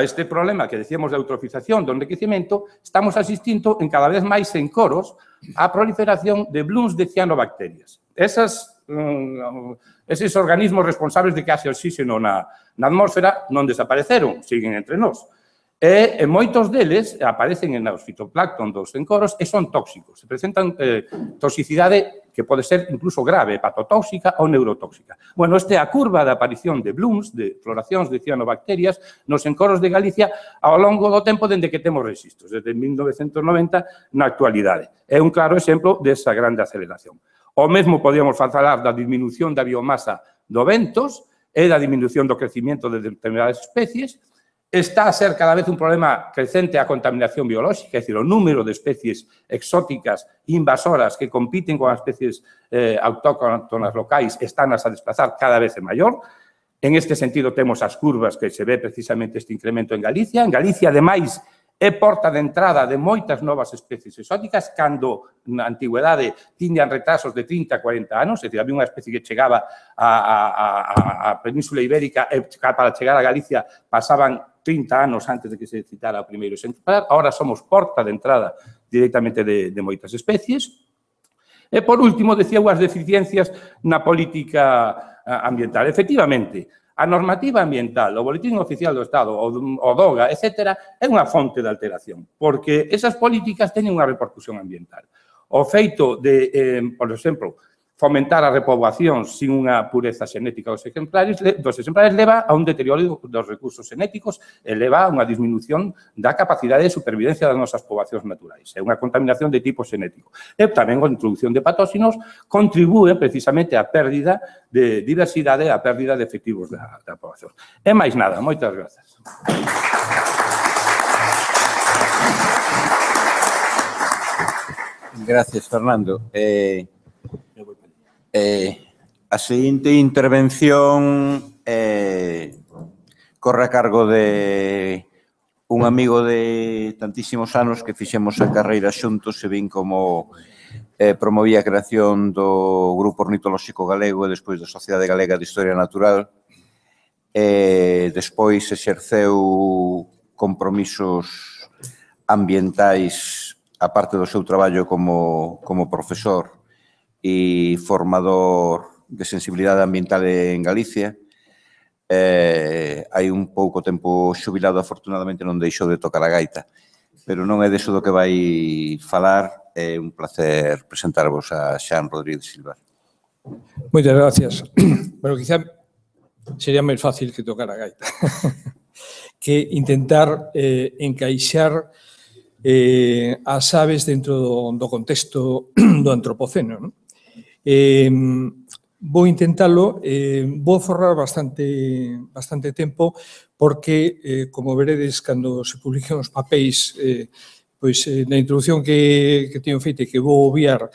este problema que decíamos de eutrofización, do enriquecimento, estamos asistindo en cada vez máis en coros a proliferación de blooms de cianobacterias. Eses organismos responsables de que haxe oxígeno na atmósfera non desapareceron, siguen entre nós. E moitos deles aparecen nos fitoplancton dos encoros e son tóxicos. Se presentan toxicidade que pode ser incluso grave, hepatotóxica ou neurotóxica. Bueno, esta é a curva de aparición de blooms, de floracións de cianobacterias nos encoros de Galicia ao longo do tempo dende que temos registros, desde 1990 na actualidade. É un claro exemplo desa grande aceleración. O mesmo podíamos falar da disminución da biomasa do ventos e da disminución do crecimiento de determinadas especies. Está a ser cada vez un problema crecente a contaminación biolóxica, é dicir, o número de especies exóticas invasoras que compiten con as especies autóctonas locais están a desplazar cada vez é maior. En este sentido, temos as curvas que se ve precisamente este incremento en Galicia. En Galicia, ademais, é porta de entrada de moitas novas especies exóticas cando na antigüedade tiñan retrasos de 30 a 40 anos, é dicir, había unha especie que chegaba a Península Ibérica e para chegar a Galicia pasaban 30 anos antes de que se citara o primeiro exemplar. Ahora somos porta de entrada directamente de moitas especies. E, por último, decía as deficiencias na política ambiental. Efectivamente, a normativa ambiental, o Boletín Oficial do Estado, o DOGA, etc., é unha fonte de alteración, porque esas políticas teñen unha repercusión ambiental. O feito de, por exemplo, fomentar a repoboación sin unha pureza xenética dos exemplares leva a un deterioro dos recursos xenéticos e leva a unha disminución da capacidade de supervivencia das nosas poboacións naturais. É unha contaminación de tipo xenético. E tamén a introducción de patóxinos contribúe precisamente á pérdida de diversidade e á pérdida de efectivos da poboación. E máis nada, moitas grazas. Gracias, Fernando. A seguinte intervención corre a cargo de un amigo de tantísimos anos que fixemos a carreira xuntos e vin como promovía a creación do Grupo Ornitolóxico Galego e despois da Sociedade Galega de Historia Natural. Despois exerceu compromisos ambientais a parte do seu traballo como profesor e formador de sensibilidade ambiental en Galicia. Hai un pouco tempo xubilado, afortunadamente non deixou de tocar a gaita, pero non é deso do que vai falar. É un placer presentarvos a Xan Rodríguez Silva. Moitas gracias. Bueno, quizá sería máis fácil que tocar a gaita que intentar encaixar as aves dentro do contexto do antropoceno, non? Vou intentalo, vou forrar bastante tempo porque, como veredes, cando se publiquen os papéis, pois na introducción que teño feita e que vou obviar,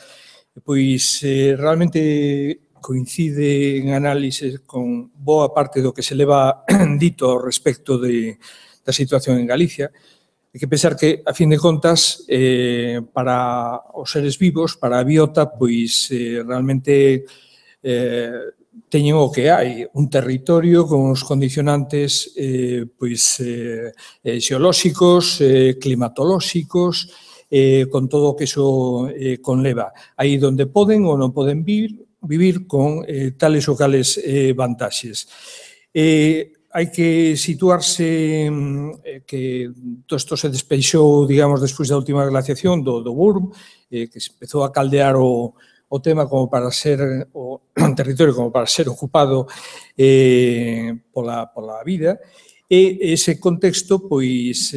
pois realmente coincide en análise con boa parte do que se leva dito ao respecto da situación en Galicia. Hai que pensar que, a fin de contas, para os seres vivos, para a biota, pois realmente teñen o que hai, un territorio con os condicionantes xeolóxicos, climatolóxicos, con todo o que iso conleva. Aí onde poden ou non poden vivir con tales ou cales vantaxes. Hai que situarse que todo isto se despeixou, digamos, despois da última glaciación do Würm, que se empezou a caldear o tema como para ser o territorio como para ser ocupado pola vida. E ese contexto, pois,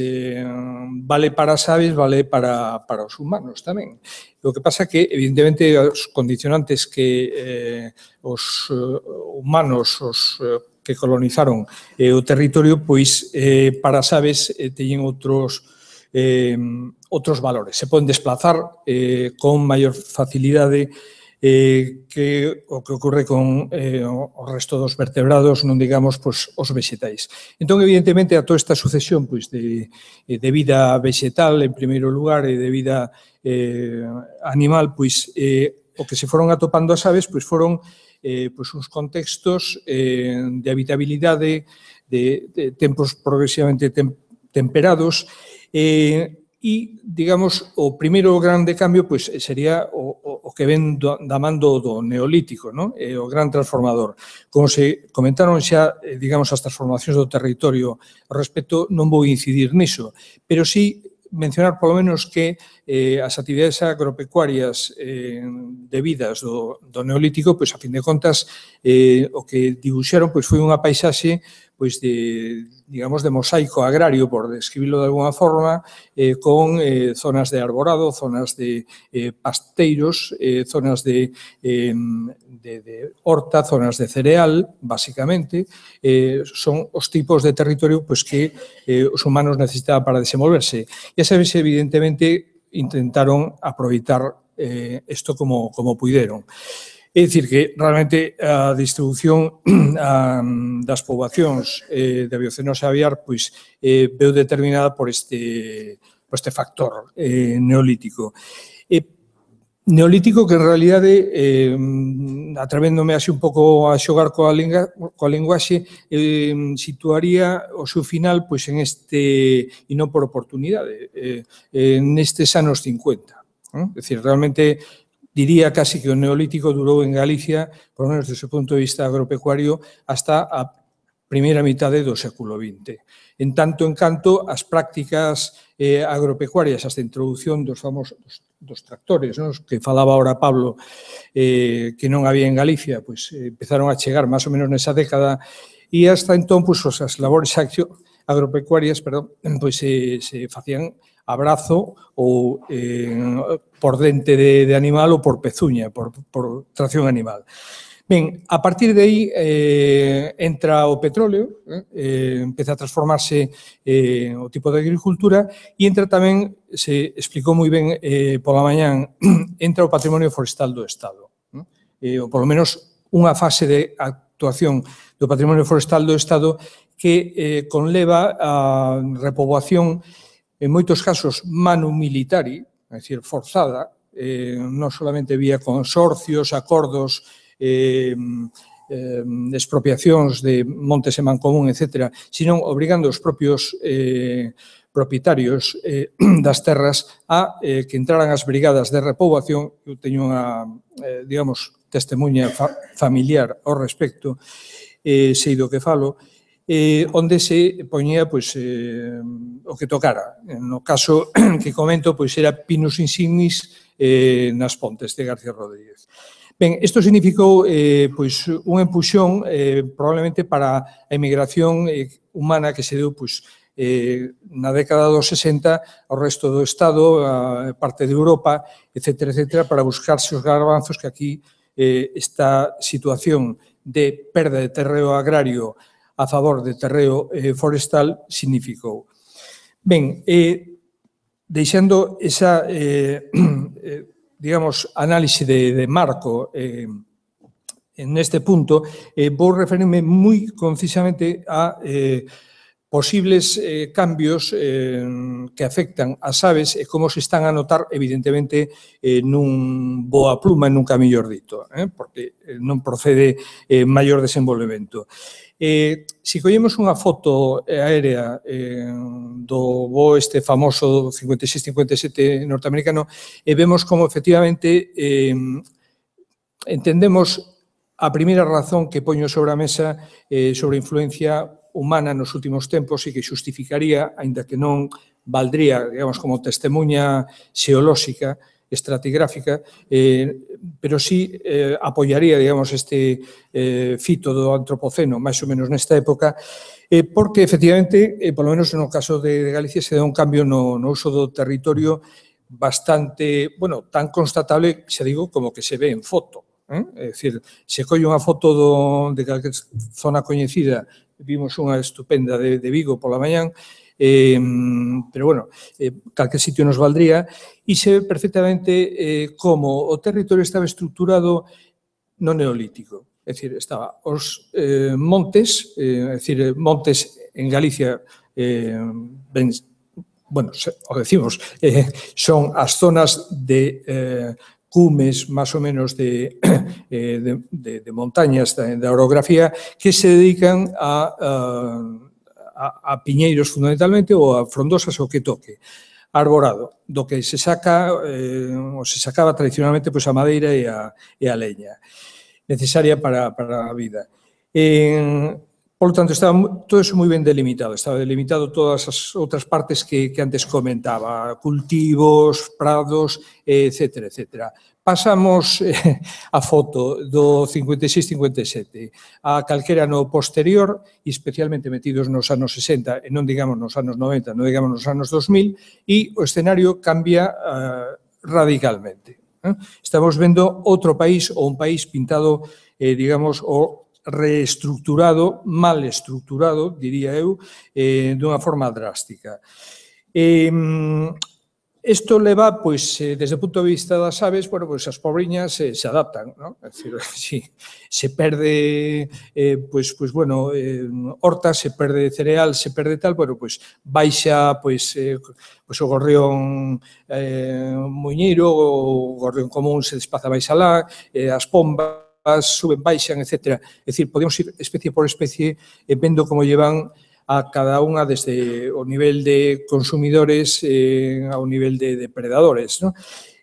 vale para as aves, vale para os humanos tamén. O que pasa que, evidentemente, os condicionantes que os humanos, os que colonizaron o territorio, pois, para as aves teñen outros valores. Se poden desplazar con maior facilidade que o que ocorre con o resto dos vertebrados, non digamos, pois, os vexetais. Entón, evidentemente, a toda esta sucesión pois, de vida vegetal, en primeiro lugar, e de vida animal, pois, o que se foron atopando as aves, pois, foron pois, uns contextos de habitabilidade, de tempos progresivamente temperados, e, digamos, o primeiro grande cambio pois, sería o que ven da man do neolítico, non? O gran transformador. Como se comentaron xa, digamos, as transformacións do territorio ao respecto, non vou incidir niso, pero sí mencionar polo menos que as actividades agropecuarias debidas do neolítico, pois, a fin de contas, o que dibuixaron pois, foi unha paisaxe pois, de, digamos, de mosaico agrario, por describirlo de alguna forma, con zonas de arborado, zonas de pasteiros, zonas de horta, zonas de cereal, basicamente. Son os tipos de territorio pois, que os humanos necesitaban para desenvolverse. E as aves, evidentemente, intentaron aproveitar isto como puideron. É dicir que realmente a distribución das poboacións de Biocenosa aviar pois, veu determinada por este factor neolítico. Neolítico que en realidade, atrevéndome así un pouco a xogar coa linguaxe, situaría o seu final pois, en este, e non por oportunidade, nestes anos 50. É dicir, realmente diría casi que o neolítico durou en Galicia, por lo menos desde o punto de vista agropecuario, hasta a primeira mitade do século XX. En tanto en canto, as prácticas agropecuarias, hasta a introdución dos famosos dos tractores, non? Que falaba ahora Pablo, que non había en Galicia, pois empezaron a chegar máis ou menos nesa década, e hasta entón, pois, as labores agropecuarias, pois se facían a brazo ou por dente de animal ou por pezuña, por tracción animal. Ben, a partir de aí entra o petróleo, empeza a transformarse o tipo de agricultura e entra tamén, se explicou moi ben pola mañán, entra o patrimonio forestal do Estado. Ou polo menos unha fase de actuación do patrimonio forestal do Estado que conleva a repoboación en moitos casos manu militari, é dicir, forzada, non solamente vía consorcios, acordos, expropiacións de montes en mancomún, etc., sino obrigando os propios propietarios das terras a que entraran as brigadas de repoboación. Eu teño unha, digamos, testemunha familiar ao respecto, sei do que falo, onde se poñía pois, o que tocara. No caso que comento, pois era Pinus insignis nas Pontes de García Rodríguez. Ben, isto significou pois, un empuxón probablemente para a emigración humana que se deu pois, na década dos 60 ao resto do Estado, a parte de Europa, etc., para buscarse os garbanzos que aquí esta situación de perda de terreo agrario a favor de terreo forestal significou. Ben, deixando esa, digamos, análise de marco neste punto, vou referirme moi concisamente a posibles cambios que afectan as aves e como se están a notar, evidentemente, nun boa pluma, nunca mellor dito, porque non procede maior desenvolvemento. Se collemos unha foto aérea do voo este famoso 56-57 norteamericano e vemos como efectivamente entendemos a primeira razón que poño sobre a mesa sobre a influencia humana nos últimos tempos e que xustificaría, aínda que non valdría, digamos, como testemunha xeolóxica, estratigráfica, pero sí apoiaría, digamos, este fito do antropoceno, máis ou menos nesta época, porque, efectivamente, polo menos no caso de Galicia, se dá un cambio no uso do territorio bastante, bueno, tan constatable, xa digo, como que se ve en foto. É dicir, se colle unha foto de calquer zona coñecida, vimos unha estupenda de Vigo pola mañán, pero, bueno, calquer sitio nos valdría, e se ve perfectamente como o territorio estaba estructurado no neolítico. É dicir, estaba os montes, é dicir, montes en Galicia, bueno, o decimos, son as zonas de cumes máis ou menos de montañas da orografía que se dedican a piñeiros fundamentalmente ou a frondosas o que toque. Arborado, do que se saca, ou se sacaba tradicionalmente a madeira e a leña necesaria para a vida. Por lo tanto, estaba todo eso moi ben delimitado. Estaba delimitado todas as outras partes que antes comentaba, cultivos, prados, etc., etc. Pasamos a foto do 56-57 a calquera no posterior, e especialmente metidos nos anos 60, e non digamos nos anos 90, non digamos nos anos 2000, e o escenario cambia radicalmente. Estamos vendo outro país, ou un país pintado, digamos, o reestructurado, mal estructurado, diría eu, dunha forma drástica. Isto leva, pois, desde o punto de vista das aves, bueno, pois as pobriñas se adaptan, non? É dicir, si se perde, bueno, horta, se perde cereal, se perde tal, bueno, pois baixa, pois o gorrión muiñeiro, o gorrión común se desplaza máis alá, as pombas suben, baixan, etc. É dicir, podemos ir especie por especie vendo como llevan a cada unha desde o nivel de consumidores ao nivel de depredadores, non?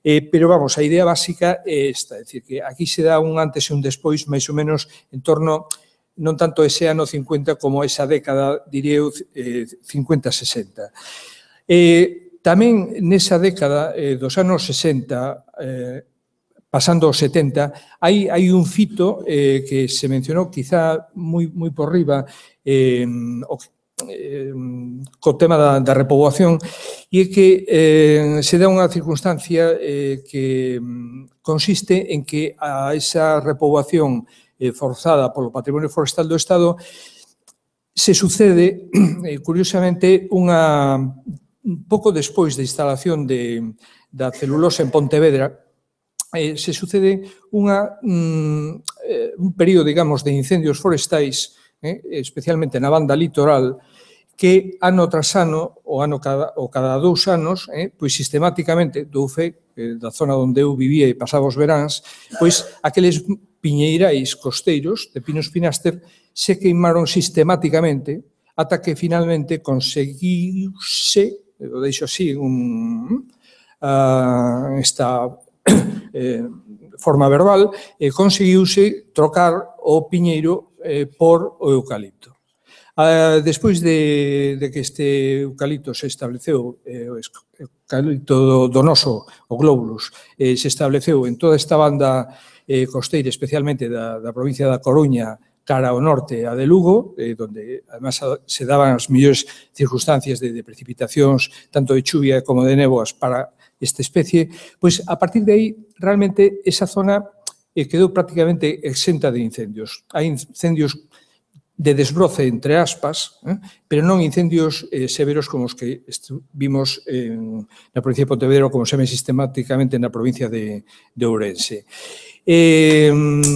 Pero, vamos, a idea básica é esta, é dicir, que aquí se dá un antes e un despois máis ou menos en torno, non tanto ese ano 50 como esa década, diría eu, 50-60. Tamén nesa década dos anos 60, pasando aos 70, hai un fito que se mencionou quizá moi por riba co tema da repoboación, e é que se dá unha circunstancia que consiste en que a esa repoboación forzada polo patrimonio forestal do Estado se sucede, curiosamente, un pouco despois da instalación da celulosa en Pontevedra, se sucede un período, digamos, de incendios forestais, especialmente na banda litoral, que ano tras ano, ou cada 2 anos, pois sistemáticamente, dou fe da zona onde eu vivía e pasaba os veráns, pois aqueles piñeirais costeiros de Pinus Pinaster se queimaron sistemáticamente ata que finalmente conseguiuse, o deixo así, esta forma verbal, conseguiuse trocar o piñeiro por o eucalipto. Despois de que este eucalipto se estableceu, o eucalipto donoso, o glóbulos, se estableceu en toda esta banda costeira, especialmente da provincia da Coruña, cara ao norte a de Lugo, donde además se daban as mellores circunstancias de precipitacións, tanto de chuvia como de néboas para esta especie, pois a partir de aí realmente esa zona quedou prácticamente exenta de incendios. Hai incendios de desbroce, entre aspas, pero non incendios severos como os que vimos na provincia de Pontevedra ou como se ven sistemáticamente na provincia de Ourense.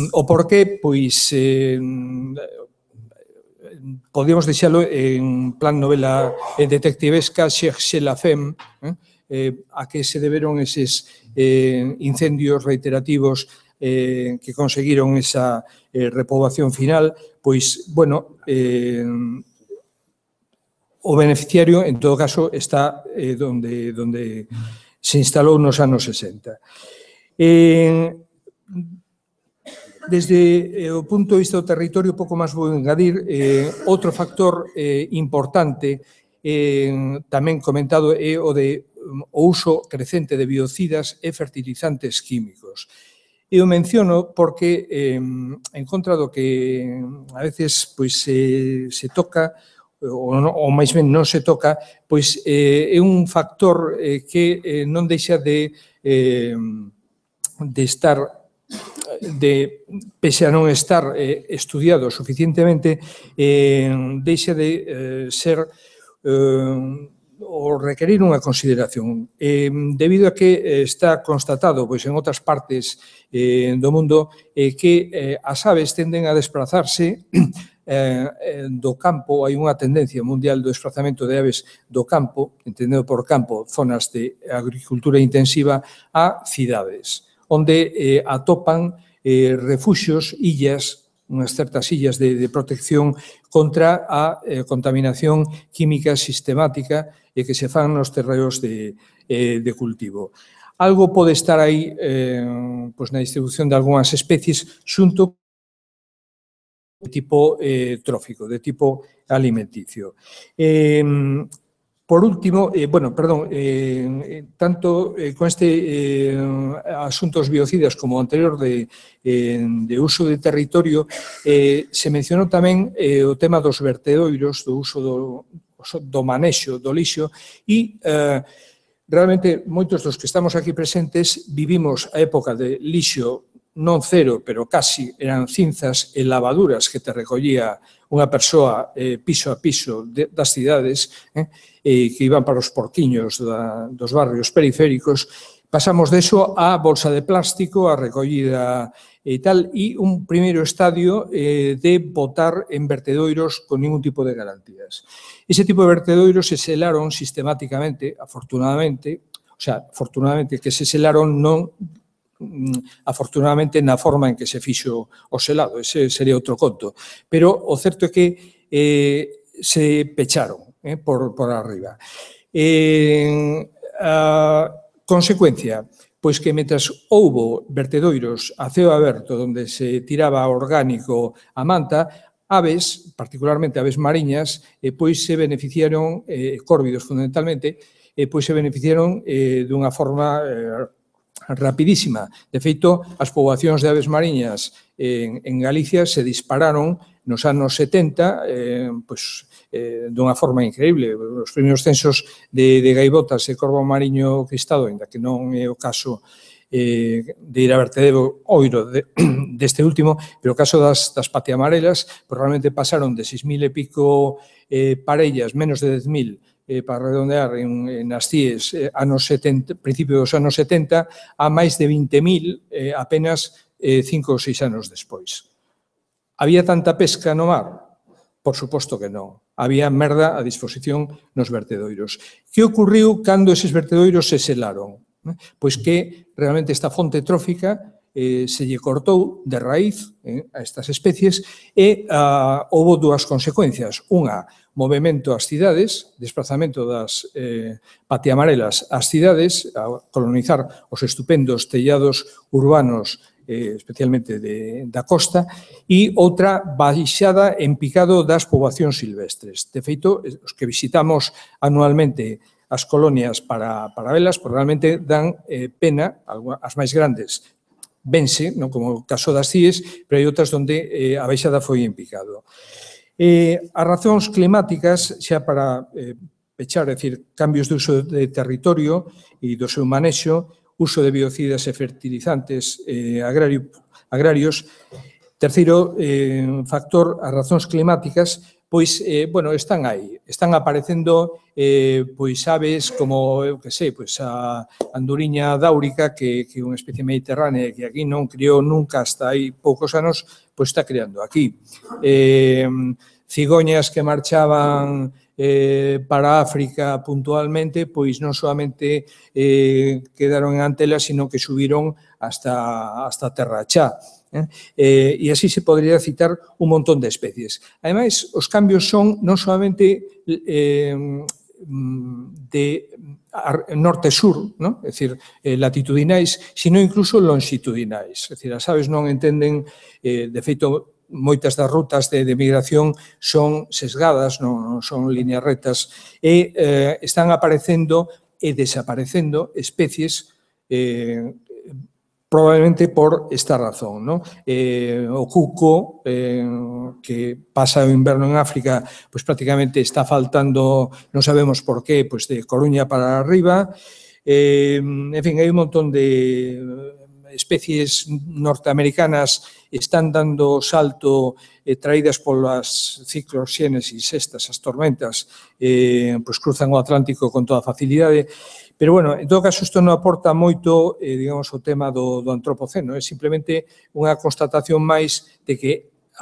O porqué, pois, podíamos deixalo en plan novela detectivesca, Cherchez la femme, a que se deberon eses incendios reiterativos que conseguiron esa repoboación final, pois, bueno, o beneficiario, en todo caso, está donde se instalou nos anos 60. Desde o punto de vista do territorio, pouco máis vou engadir. Outro factor importante, tamén comentado, é o uso crecente de biocidas e fertilizantes químicos. Eu menciono porque, en contra do que a veces se toca, ou máis ben non se toca, pois é un factor que non deixa de estar, pese a non estar estudiado suficientemente, deixa de ser o requerir unha consideración. Debido a que está constatado en outras partes do mundo que as aves tenden a desplazarse do campo, hai unha tendencia mundial do desplazamento de aves do campo, entendendo por campo zonas de agricultura intensiva, a cidades, onde atopan refuxios, illas, unhas certas illas de protección contra a contaminación química sistemática que se fan nos terreos de cultivo. Algo pode estar aí na distribución de algunhas especies xunto de tipo trófico, de tipo alimenticio. Por último, tanto con este asuntos biocidas como anterior de uso de territorio, se mencionou tamén o tema dos vertedoiros, do uso do manexo do lixo e realmente moitos dos que estamos aquí presentes vivimos a época de lixo non cero, pero casi eran cinzas e lavaduras que te recollía unha persoa piso a piso das cidades, que iban para os porquiños dos barrios periféricos. Pasamos deso a bolsa de plástico, a recollida e tal, e un primeiro estadio de botar en vertedoiros con ningún tipo de garantías. Ese tipo de vertedoiros se selaron sistemáticamente, afortunadamente, que se selaron non afortunadamente na forma en que se fixo o selado, ese sería outro conto, pero o certo é que se pecharon por arriba. A consecuencia, pois que mentras houbo vertedoiros a ceo aberto onde se tiraba orgánico a manta, aves, particularmente aves mariñas, pois se beneficiaron, córvidos fundamentalmente, pois se beneficiaron dunha forma rapidísima. De feito, as poboacións de aves mariñas en Galicia se dispararon nos anos 70, dunha forma increíble. Os primeiros censos de gaivotas e corvo mariño cristado, ainda que non é o caso de ir a vertedero oiro deste último, pero o caso das patiamarelas, realmente pasaron de 6.000 e pico parellas, menos de 10.000, para redondear nas CIEs principio dos anos 70, a máis de 20.000 apenas 5 ou 6 anos despois. Había tanta pesca no mar? Por suposto que non. Había merda a disposición nos vertedoiros. Que ocurriu cando eses vertedoiros se selaron? Pois que realmente esta fonte trófica se lle cortou de raíz a estas especies e houve dúas consecuencias. Unha, movimento ás cidades, desplazamento das patiamarelas ás cidades, a colonizar os estupendos tellados urbanos, especialmente da costa, e outra, baixada en picado das poboacións silvestres. De feito, os que visitamos anualmente as colonias para velas, realmente dan pena, as máis grandes, vense, non como o caso das CIEs, pero hai outras onde a baixada foi en picado. As razóns climáticas, xa para pechar, é dicir, cambios de uso de territorio e do seu manexo, uso de biocidas e fertilizantes agrarios. Terceiro factor, as razóns climáticas, pois, están aí. Están aparecendo aves como, eu que sei, a anduriña dáurica, que é unha especie mediterránea que aquí non criou nunca hasta hai poucos anos, pois está creando aquí. Cigoñas que marchaban para África puntualmente, pois non solamente quedaron en Antela, sino que subiron hasta Terra Chá. E así se podría citar un montón de especies. Ademais, os cambios son non solamente de norte-sur, é dicir, latitudinais, sino incluso longitudinais. É dicir, as aves non entenden, de feito, moitas das rutas de migración son sesgadas, non son líneas rectas, e están aparecendo e desaparecendo especies probablemente por esta razón. O cuco, que pasa o inverno en África, pois prácticamente está faltando, non sabemos por qué, pois de Coruña para arriba. En fin, hai un montón de especies norteamericanas están dando salto traídas polas cicloxénesis estas, as tormentas, pois cruzan o Atlántico con toda facilidade. Pero, bueno, en todo caso, isto non aporta moito, digamos, o tema do antropoceno. É simplemente unha constatación máis de que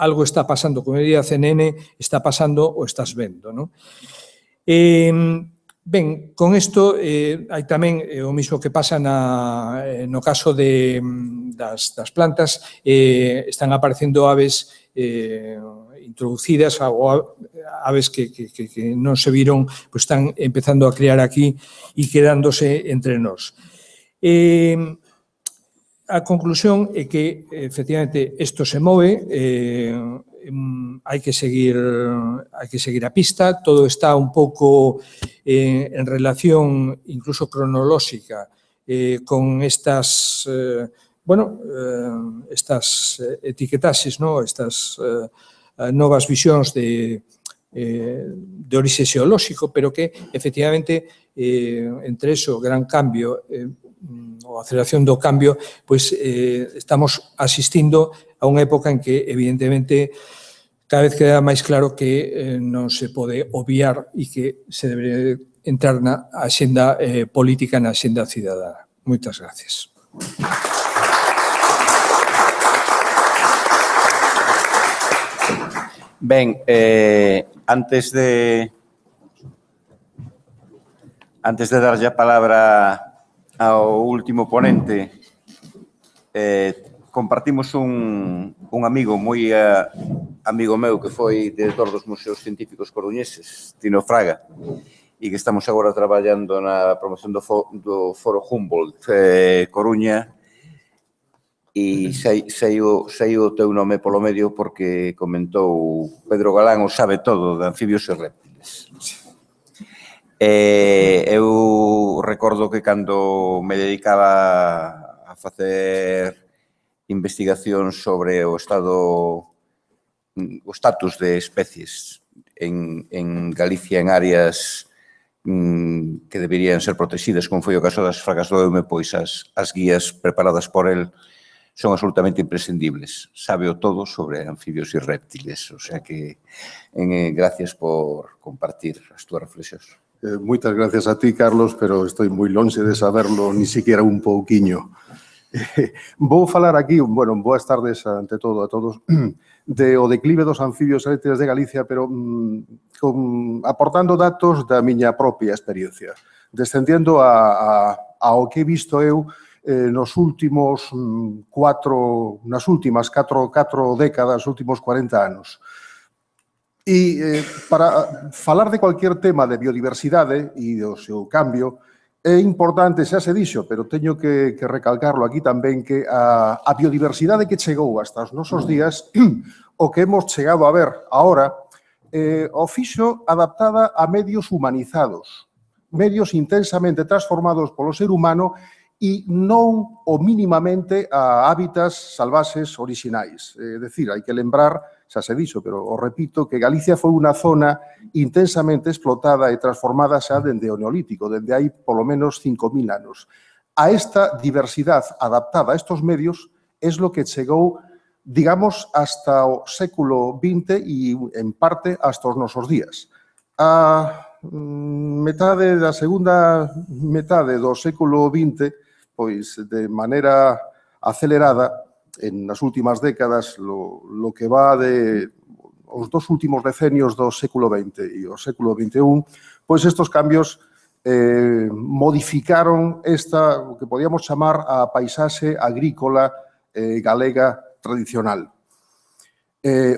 algo está pasando, como diría a CNN, está pasando o estás vendo. Ben, con isto hai tamén o mismo que pasa no caso das plantas, están aparecendo aves introducidas ou aves que non se viron, pois están empezando a criar aquí e quedándose entre nós. A conclusión é que, efectivamente, isto se move, hai que seguir a pista, todo está un pouco en relación incluso cronolóxica con estas etiquetaxes, estas novas visións de orixe xeolóxico, pero que, efectivamente, entre eso, gran cambio ou aceleración do cambio, pois estamos asistindo a unha época en que, evidentemente, cada vez queda máis claro que non se pode obviar e que se debe entrar na axenda política, na axenda cidadana. Moitas gracias. Ben, antes de darlle a palabra ao último ponente, compartimos un amigo, moi amigo meu, que foi director dos Museos Científicos Coruñeses, Tino Fraga, e que estamos agora traballando na promoción do Foro Humboldt Coruña, e sei o teu nome polo medio porque comentou Pedro Galán o sabe todo de anfibios e reptiles. Eu recordo que cando me dedicaba a facer investigación sobre o estatus de especies en Galicia en áreas que deberían ser protegidas, como foi o caso das fragas do Eume, pois as guías preparadas por el son absolutamente imprescindibles. Sábeo todo sobre anfibios e reptiles. O sea que, gracias por compartir as túas reflexións. Moitas gracias a ti, Carlos, pero estoy moi lonxe de saberlo, ni siquiera un pouquiño. Vou falar aquí, bueno, boas tardes ante todo a todos, de o declive dos anfibios e reptiles de Galicia, pero aportando datos da miña propia experiencia, descendiendo ao que he visto eu nas últimas 4 décadas, últimos 40 anos. E para falar de cualquier tema de biodiversidade e do seu cambio, é importante, xa se dixo, pero teño que recalcarlo aquí tamén, que a biodiversidade que chegou hasta os nosos días, o que hemos chegado a ver agora, o fixo adaptada a medios humanizados, medios intensamente transformados polo ser humano e non o mínimamente a hábitats salvaxes orixinais. É dicir, hai que lembrar, xa se dixo, pero o repito, que Galicia foi unha zona intensamente explotada e transformada xa dende o Neolítico, dende hai polo menos 5.000 anos. A esta diversidade adaptada a estos medios é lo que chegou, digamos, hasta o século XX e, en parte, hasta os nosos días. A metade da segunda metade do século XX, pois, de maneira acelerada, nas últimas décadas, lo que va de os dos últimos decenios do século XX e o século XXI, pois estes cambios modificaron o que podíamos chamar a paisaxe agrícola galega tradicional,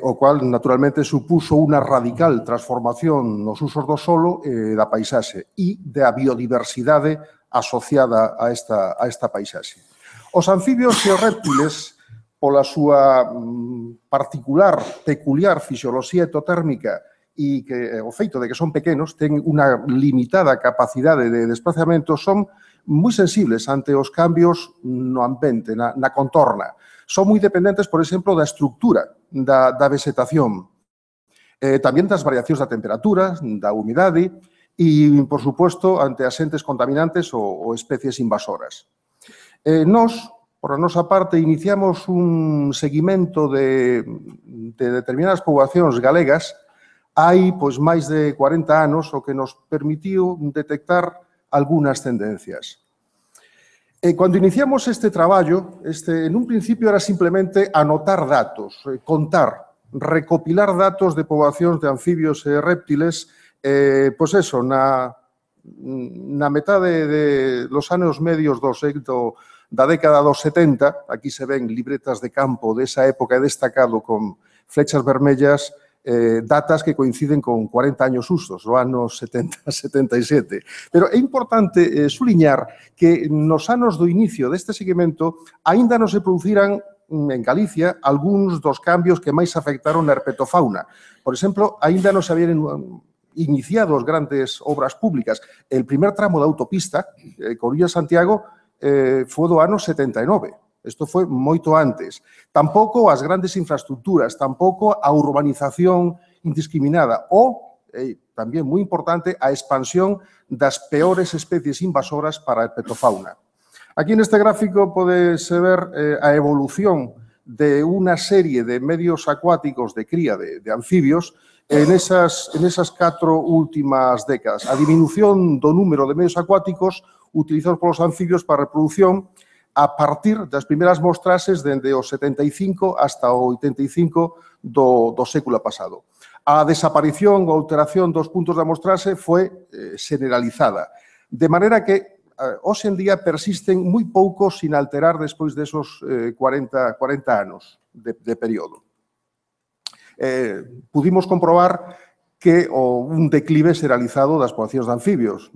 o cual, naturalmente, supuso unha radical transformación nos usos do solo e da paisaxe e da biodiversidade asociada a esta paisaxe. Os anfibios e os reptiles, pola súa peculiar fisioloxía ectotérmica e o feito de que son pequenos, ten unha limitada capacidade de desplazamento, son moi sensibles ante os cambios no ambiente, na contorna. Son moi dependentes, por exemplo, da estructura da vegetación, tamén das variacións da temperatura, da humidade e, por suposto, ante axentes contaminantes ou especies invasoras. Nós, por a nosa parte, iniciamos un seguimento de determinadas poboacións galegas hai máis de 40 anos, o que nos permitiu detectar algunhas tendencias. Cando iniciamos este traballo, en un principio era simplemente anotar datos, contar, recopilar datos de poboacións de anfibios e reptiles, na metade dos anos medios da década dos 70, aquí se ven libretas de campo desa época destacado con flechas vermellas, datas que coinciden con 40 años justos, o ano 70-77. Pero é importante suliñar que nos anos do inicio deste seguimento aínda non se produciran en Galicia algúns dos cambios que máis afectaron a herpetofauna. Por exemplo, aínda non se habían iniciado as grandes obras públicas. El primer tramo da autopista, Coruña-Santiago, foi do ano 79. Isto foi moito antes. Tampouco as grandes infraestructuras, tampouco a urbanización indiscriminada ou, tamén moi importante, a expansión das peores especies invasoras para a herpetofauna. Aquí neste gráfico podese ver a evolución de unha serie de medios acuáticos de cría de anfibios en esas 4 últimas décadas. A diminución do número de medios acuáticos utilizados polos anfibios para a reproducción a partir das primeiras mostrases dende o 75 hasta o 85 do século pasado. A desaparición ou alteración dos puntos da mostrase foi generalizada, de maneira que hoxe en día persisten moi poucos sin alterar despois desos 40 anos de período. Pudimos comprobar que un declive generalizado das poblacións de anfibios.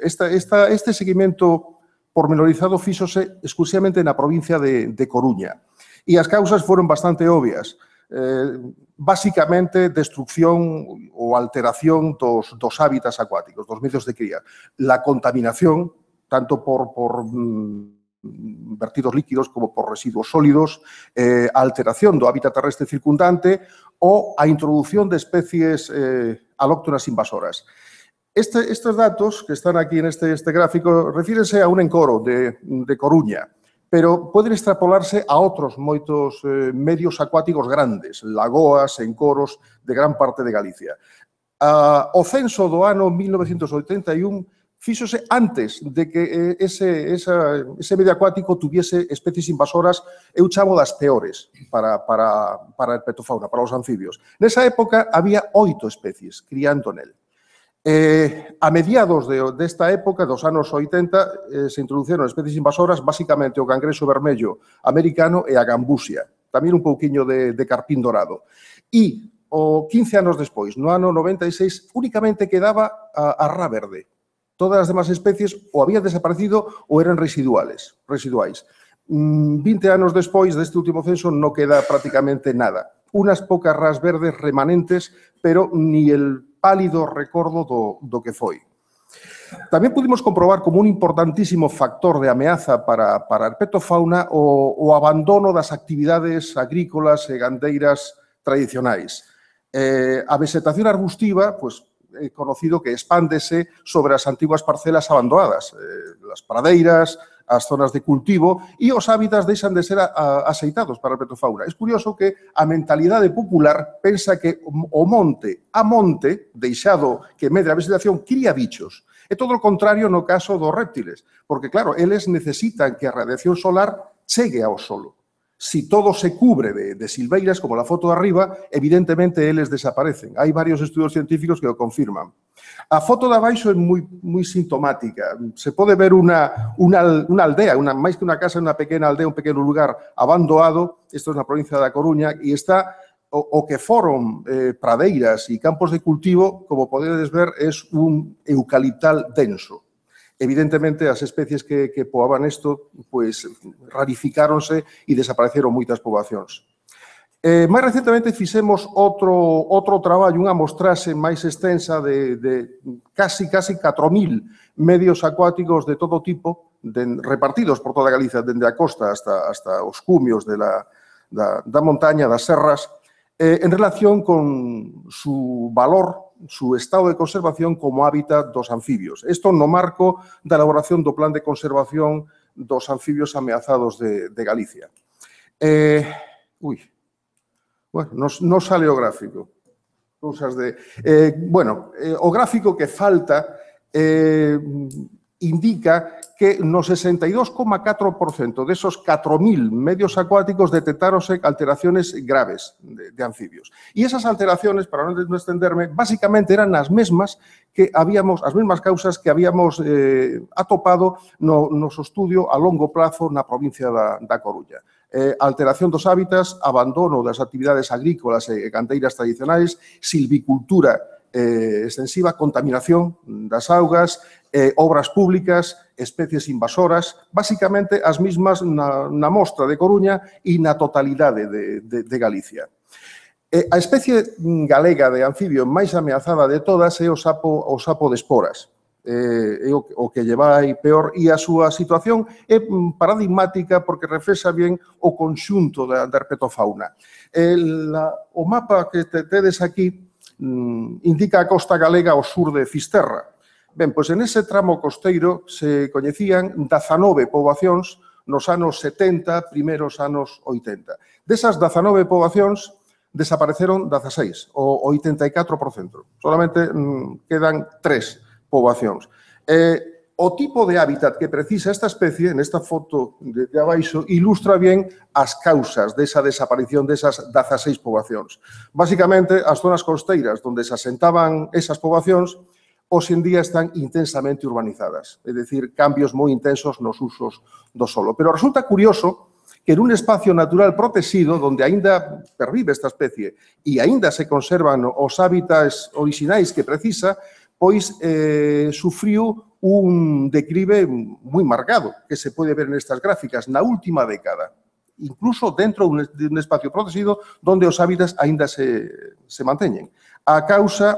Este seguimento pormenorizado fíxose exclusivamente na provincia de Coruña e as causas foron bastante obvias. Básicamente, destrucción ou alteración dos hábitats acuáticos, dos medios de cría. La contaminación, tanto por vertidos líquidos como por residuos sólidos, a alteración do hábitat terrestre circundante ou a introducción de especies alóctonas invasoras. Estes datos que están aquí en este gráfico refírense a un encoro de Coruña, pero poden extrapolarse a outros moitos medios acuáticos grandes, lagoas, encoros de gran parte de Galicia. O censo do ano 1981 fíxose antes de que ese medio acuático tuviese especies invasoras, eu chamo das peores para a herpetofauna, para os anfibios. Nesa época había 8 especies criando nel. A mediados desta época, dos anos 80, se introduceron especies invasoras, basicamente o cangrexo vermello americano e a gambusia, tamén un pouquiño de carpín dorado. E 15 anos despois, no ano 96, únicamente quedaba a rá verde. Todas as demás especies ou habían desaparecido ou eran residuais. 20 anos despois deste último censo non queda prácticamente nada. Unas pocas rás verdes remanentes, pero ni el pálido recordo do que foi. Tamén pudimos comprobar como un importantísimo factor de ameaza para a herpetofauna o abandono das actividades agrícolas e gandeiras tradicionais. A vegetación arbustiva, pois, é conocido que expándese sobre as antiguas parcelas abandonadas, as pradeiras, as zonas de cultivo e os hábitats deixan de ser aceitados para a herpetofauna. É curioso que a mentalidade popular pensa que o monte a monte, deixado que medre a vegetación, cría bichos. É todo o contrario no caso dos réptiles, porque, claro, eles necesitan que a radiación solar chegue ao solo. Si todo se cubre de silveiras, como la foto de arriba, evidentemente eles desaparecen. Hai varios estudios científicos que o confirman. A foto de abaixo é moi sintomática. Se pode ver unha aldea, máis que unha casa, unha pequena aldea, un pequeno lugar abandonado, isto é na provincia da Coruña, e está o que foron pradeiras e campos de cultivo, como podedes ver, é un eucaliptal denso. Evidentemente, as especies que poaban isto, pois, rarificáronse e desapareceron moitas poboacións. Mais recentemente fixemos outro traballo, unha mostrase máis extensa de casi 4.000 medios acuáticos de todo tipo, repartidos por toda Galicia, dende a costa hasta os cumios da montaña, das serras, en relación con su valor, su estado de conservación como hábitat dos anfibios. Isto no marco da elaboración do Plan de Conservación dos Anfibios Ameazados de Galicia. Bueno, non sale o gráfico. O gráfico que falta indica que no 62,4% desos 4.000 medios acuáticos detectáronse alteraciones graves de anfibios. E esas alteraciones, para non extenderme, básicamente eran as mesmas causas que habíamos atopado no noso estudio a longo plazo na provincia da Coruña. Alteración dos hábitats, abandono das actividades agrícolas e gandeiras tradicionais, silvicultura extensiva, contaminación das augas, obras públicas, especies invasoras, basicamente as mismas na mostra de Coruña e na totalidade de Galicia. A especie galega de anfibio máis ameazada de todas é o sapo de esporas. É o que lleva aí peor e a súa situación é paradigmática porque reflexa bien o conxunto da herpetofauna. O mapa que tedes aquí indica a costa galega ao sur de Fisterra. Ben, pois en ese tramo costeiro se coñecían 19 poboacións nos anos 70, primeiros anos 80. Desas 19 poboacións, desapareceron 16, o 84%. Solamente quedan 3 poboacións. O tipo de hábitat que precisa esta especie, nesta foto de abaixo, ilustra bien as causas desa desaparición desas 16 poboacións. Básicamente, as zonas costeiras onde se asentaban esas poboacións, hoxe en día están intensamente urbanizadas, é dicir, cambios moi intensos nos usos do solo. Pero resulta curioso que en un espacio natural protegido, onde aínda pervive esta especie e aínda se conservan os hábitats orixinais que precisa, pois sufriu un declive moi marcado, que se pode ver nestas gráficas, na última década, incluso dentro de un espacio protegido onde os hábitats aínda se manteñen. A causa,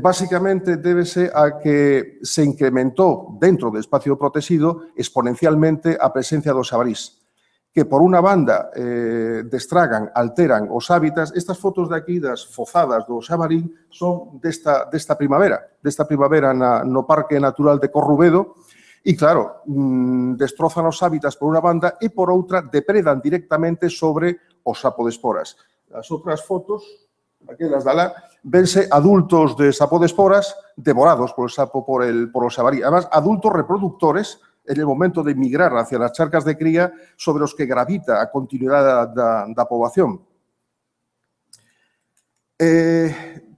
básicamente, débese a que se incrementou dentro do espacio protegido exponencialmente a presencia dos xabarís, que por unha banda destragan, alteran os hábitats. Estas fotos de aquí das fozadas do xabarí son desta primavera no Parque Natural de Corrubedo e, claro, destrozan os hábitats por unha banda e por outra depredan directamente sobre os sapodesporas. As outras fotos, aquelas de alá, vense adultos de sapodesporas devorados por o sapo, por o xabarí. Además, adultos reproductores en el momento de migrar hacia las charcas de cría sobre os que gravita a continuidade da poboación.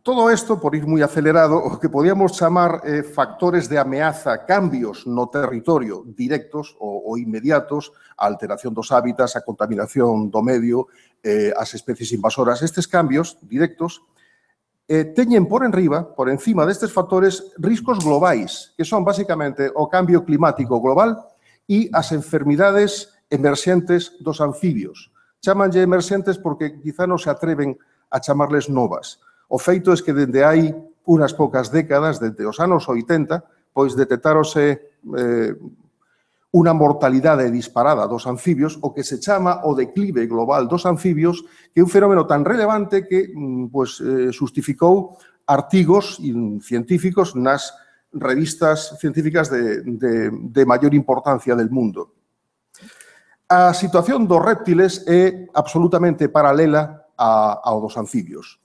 Todo isto, por ir moi acelerado, o que podíamos chamar factores de ameaza, cambios no territorio directos ou inmediatos, a alteración dos hábitats, a contaminación do medio, as especies invasoras. Estes cambios directos teñen por encima destes factores riscos globais, que son basicamente o cambio climático global e as enfermidades emerxentes dos anfibios. Chámanlle emerxentes porque quizá non se atreven a chamarles novas. O feito é que dende hai unhas poucas décadas, desde os anos 80, pois detectárose unha mortalidade disparada dos anfibios, o que se chama o declive global dos anfibios, que é un fenómeno tan relevante que justificou artigos científicos nas revistas científicas de maior importancia del mundo. A situación dos réptiles é absolutamente paralela ao dos anfibios.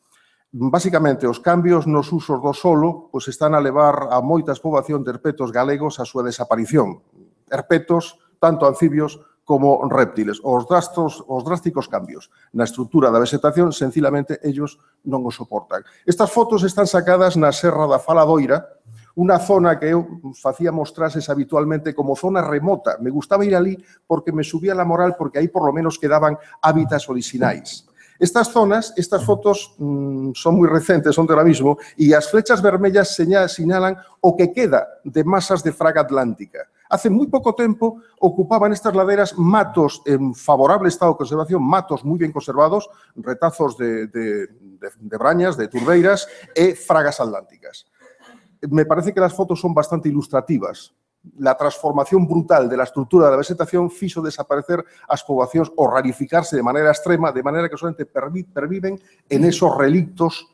Básicamente, os cambios nos usos do solo están a levar a moitas poboacións de herpetos galegos a súa desaparición. Herpetos, tanto anfibios como reptiles. Os drásticos cambios na estrutura da vegetación, sencillamente, ellos non os soportan. Estas fotos están sacadas na Serra da Faladoira, unha zona que eu facía mostrases habitualmente como zona remota. Me gustaba ir ali porque me subía la moral, porque aí por lo menos quedaban hábitats orixinais. Estas zonas, estas fotos son moi recentes, son de ahora mismo, e as flechas vermellas señalan o que queda de masas de fraga atlántica. Hace moi pouco tempo ocupaban estas laderas matos en favorable estado de conservación, matos moi ben conservados, retazos de brañas, de turbeiras e fragas atlánticas. Me parece que las fotos son bastante ilustrativas. La transformación brutal de la estructura da vegetación fixo desaparecer as poboacións ou rarificarse de maneira extrema, de maneira que solamente perviven en esos relictos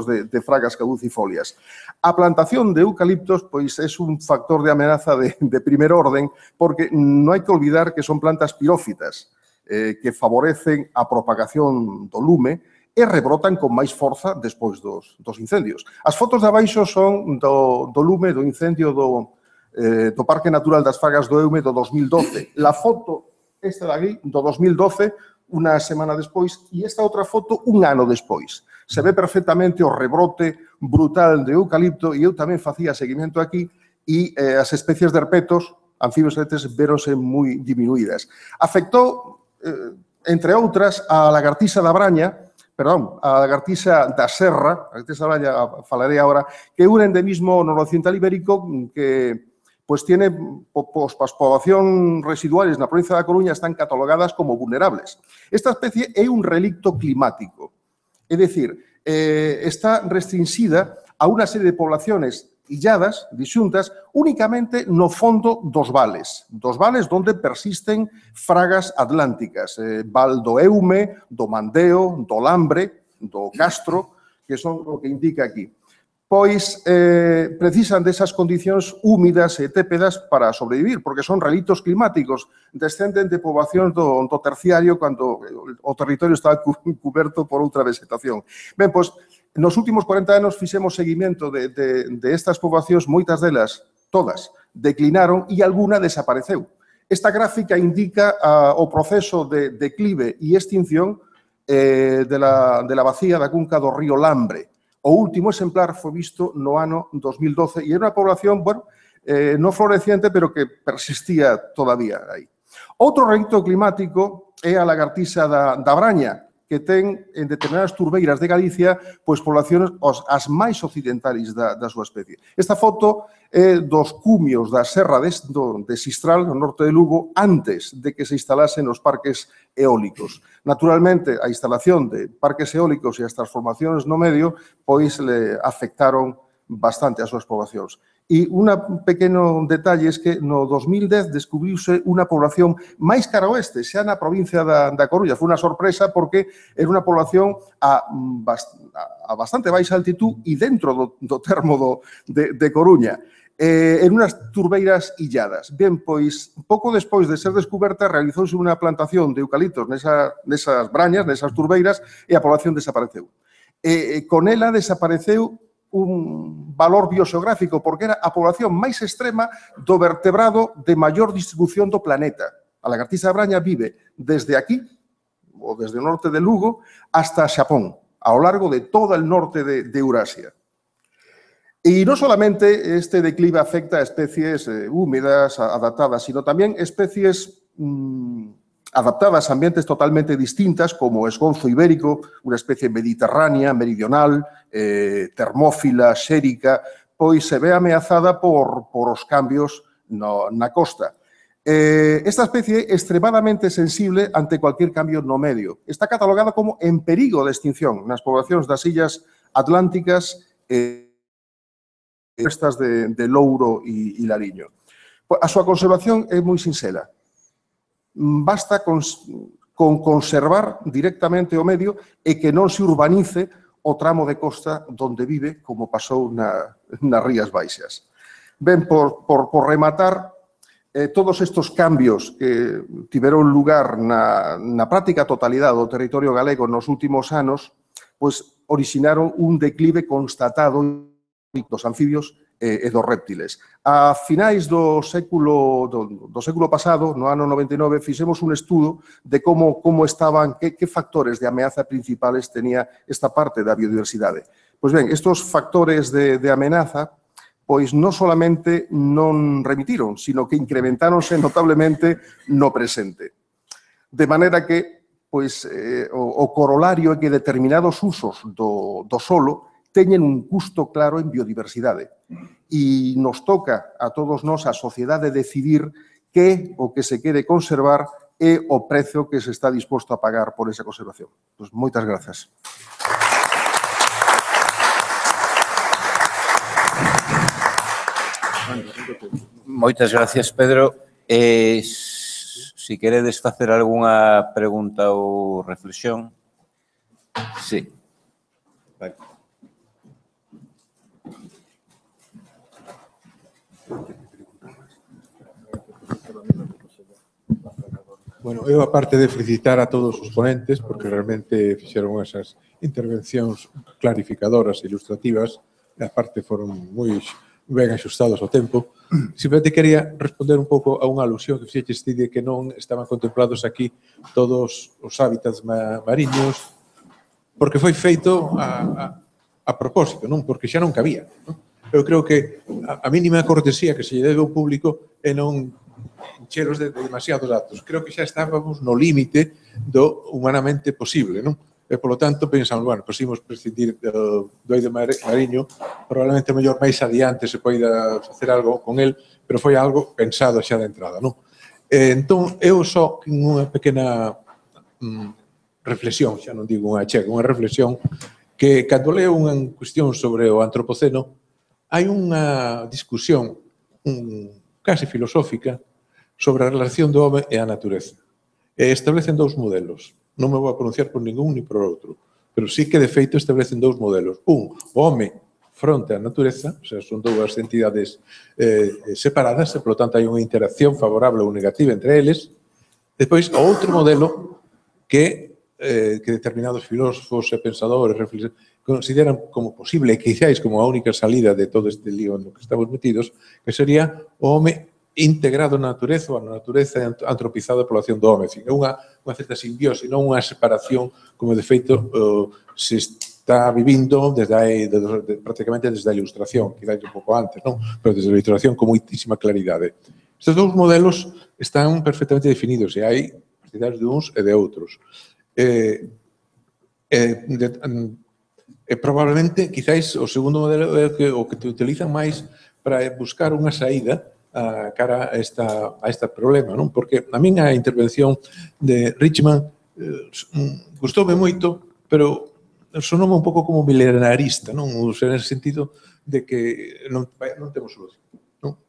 de fragas caducifolias. A plantación de eucaliptos pois é un factor de amenaza de primer orden, porque non hai que olvidar que son plantas pirófitas que favorecen a propagación do lume e rebrotan con máis forza despois dos incendios. As fotos de abaixo son do lume do incendio do Parque Natural das Fagas do Eume do 2012. La foto, esta de aquí, do 2012, unha semana despois, e esta outra foto un ano despois. Se ve perfectamente o rebrote brutal de eucalipto, e eu tamén facía seguimento aquí, e as especies de herpetos, anfibios e reptiles, véronse moi diminuídas. Afectou, entre outras, a lagartixa da braña, a lagartixa da serra, a lagartixa da braña, falarei agora, que é un endemismo noroccidental ibérico que pues tiene, as poboacións residuales na provincia da Coruña están catalogadas como vulnerables. Esta especie é un relicto climático, é dicir, está restringida a unha serie de poblaciones illadas, disuntas, únicamente no fondo dos vales onde persisten fragas atlánticas, val do Eume, do Mandeo, do Lambre, do Castro, que son o que indica aquí. pois precisan desas condicións húmidas e tépedas para sobrevivir, porque son relitos climáticos, descenden de poboacións do terciario cando o territorio estaba cuberto por outra vegetación. Ben, pois, nos últimos 40 anos fixemos seguimento de estas poboacións, moitas delas, todas, declinaron e alguna desapareceu. Esta gráfica indica o proceso de declive e extinción de la bacía da cunca do río Lambre. O último exemplar foi visto no ano 2012 e era unha población, bueno, non floreciente, pero que persistía todavía aí. Outro relito climático é a lagartixa da Braña, que ten en determinadas turbeiras de Galicia pois poblacións as máis occidentais da súa especie. Esta foto é dos cumios da serra de Sistral, no norte de Lugo, antes de que se instalasen os parques eólicos. Naturalmente, a instalación de parques eólicos e as transformacións no medio pois le afectaron bastante as súas poblacións. E un pequeno detalle é que no 2010 descubriuse unha población máis cara ao oeste, xa na provincia da Coruña. Foi unha sorpresa porque era unha población a bastante baixa altitud e dentro do termo de Coruña. En unhas turbeiras illadas. Ben, pois, pouco despois de ser descoberta, realizouse unha plantación de eucaliptos nesas brañas, nesas turbeiras, e a población desapareceu. Con ela desapareceu un valor bioxeográfico, porque era a población máis extrema do vertebrado de maior distribución do planeta. A lagartixa da Braña vive desde aquí, ou desde o norte de Lugo, hasta Xapón, ao largo de todo o norte de Eurasia. E non solamente este declive afecta a especies húmedas, adaptadas, sino tamén especies adaptadas a ambientes totalmente distintas, como o esgonzo ibérico, unha especie mediterránea, meridional, termófila, xérica, pois se ve ameazada por os cambios na costa. Esta especie é extremadamente sensible ante cualquier cambio no medio. Está catalogada como en perigo de extinción nas poblacións das illas atlánticas estas de Louro e Lariño. A súa conservación é moi sinxela. Basta con conservar directamente o medio e que non se urbanice o tramo de costa onde vive, como pasou nas Rías Baixas. Ben, por rematar, todos estes cambios que tiveron lugar na práctica totalidade do territorio galego nos últimos anos, pois originaron un declive constatado dos anfibios e dos réptiles. A finais do século pasado, no ano 99, fixemos un estudo de como estaban, que factores de ameaza principales tenía esta parte da biodiversidade. Pois ben, estes factores de amenaza, pois non solamente non remitiron, sino que incrementáronse notablemente no presente. De maneira que, pois, o corolario é que determinados usos do solo teñen un custo claro en biodiversidade. E nos toca a todos nós, a sociedade, decidir que o que se quere conservar é o prezo que se está disposto a pagar por esa conservación. Pois, moitas grazas. Moitas gracias, Pedro. Se queredes facer algunha pregunta ou reflexión. Sí. Vale. Bueno, eu, aparte de felicitar a todos os ponentes, porque realmente fixeron esas intervencións clarificadoras e ilustrativas, e aparte foron moi ben axustados ao tempo, simplemente quería responder un pouco a unha alusión que fixeches ti de que non estaban contemplados aquí todos os hábitats mariños, porque foi feito a propósito, non? Porque xa non cabía, non? Eu creo que a mínima cortesía que se lle debe ao público é non encheros de demasiados datos. Creo que xa estábamos no límite do humanamente posible, non? E, polo tanto, pensamos, bueno, pois imos prescindir do eido mariño, probablemente mellor máis adiante se poida facer algo con el, pero foi algo pensado xa de entrada, non? Entón, eu só unha pequena reflexión, xa non digo unha chega, unha reflexión, que cando leo unha cuestión sobre o antropoceno, hai unha discusión casi filosófica sobre a relación do home e a natureza. Establecen dous modelos. Non me vou a pronunciar por ningún ni por outro, pero sí que, de feito, establecen dous modelos. Un, o home fronte á natureza, o sea, son dúas entidades separadas e, polo tanto, hai unha interacción favorable ou negativa entre eles. Despois, o outro modelo que determinados filósofos e pensadores consideran como posible e quizáis como a única salida de todo este lío no que estamos metidos, que sería o home integrado na natureza ou a natureza antropizada pola acción do home. É unha certa simbiose, non unha separación como de feito se está vivindo prácticamente desde a Ilustración, quizás un pouco antes, non? Pero desde a Ilustración con moitísima claridade. Estes dous modelos están perfectamente definidos e hai partidarios de uns e de outros. Probablemente, quizáis, o segundo modelo é o que te utilizan máis para buscar unha saída cara a este problema, non? Porque a min a intervención de Richman gustoume moito, pero sonoume un pouco como milenarista, non? En ese sentido de que non temos solución.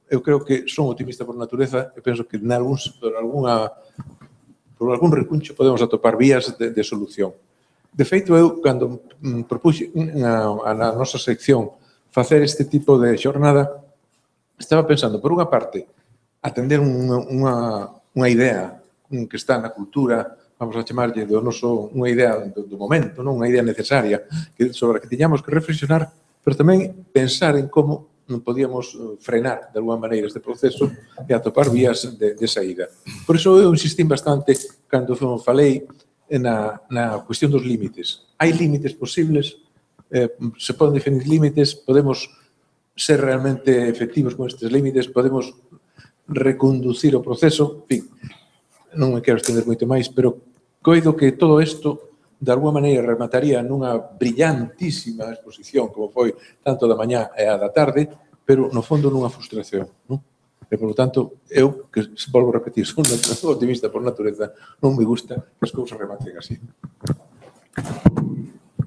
Eu creo que son optimista por natureza e penso que por algún recuncho podemos atopar vías de solución. De feito, eu, cando propuxe na nosa sección facer este tipo de xornada, estaba pensando, por unha parte, atender unha idea que está na cultura, vamos a chamarlle unha idea do momento, unha idea necesaria sobre a que tiñamos que reflexionar, pero tamén pensar en como non podíamos frenar de alguma maneira este proceso e atopar vías de saída. Por iso eu insistí bastante cando falei na cuestión dos límites. Hai límites posibles, se poden definir límites, podemos ser realmente efectivos con estes límites, podemos reconducir o proceso, en fin, non me quero estender moito máis, pero coido que todo isto de alguma maneira remataría nunha brillantísima exposición como foi tanto da mañá e a da tarde, pero no fondo nunha frustración, non? E, por lo tanto, eu, que volvo a repetir, son optimista por natureza, non me gusta que as cousas rematen así.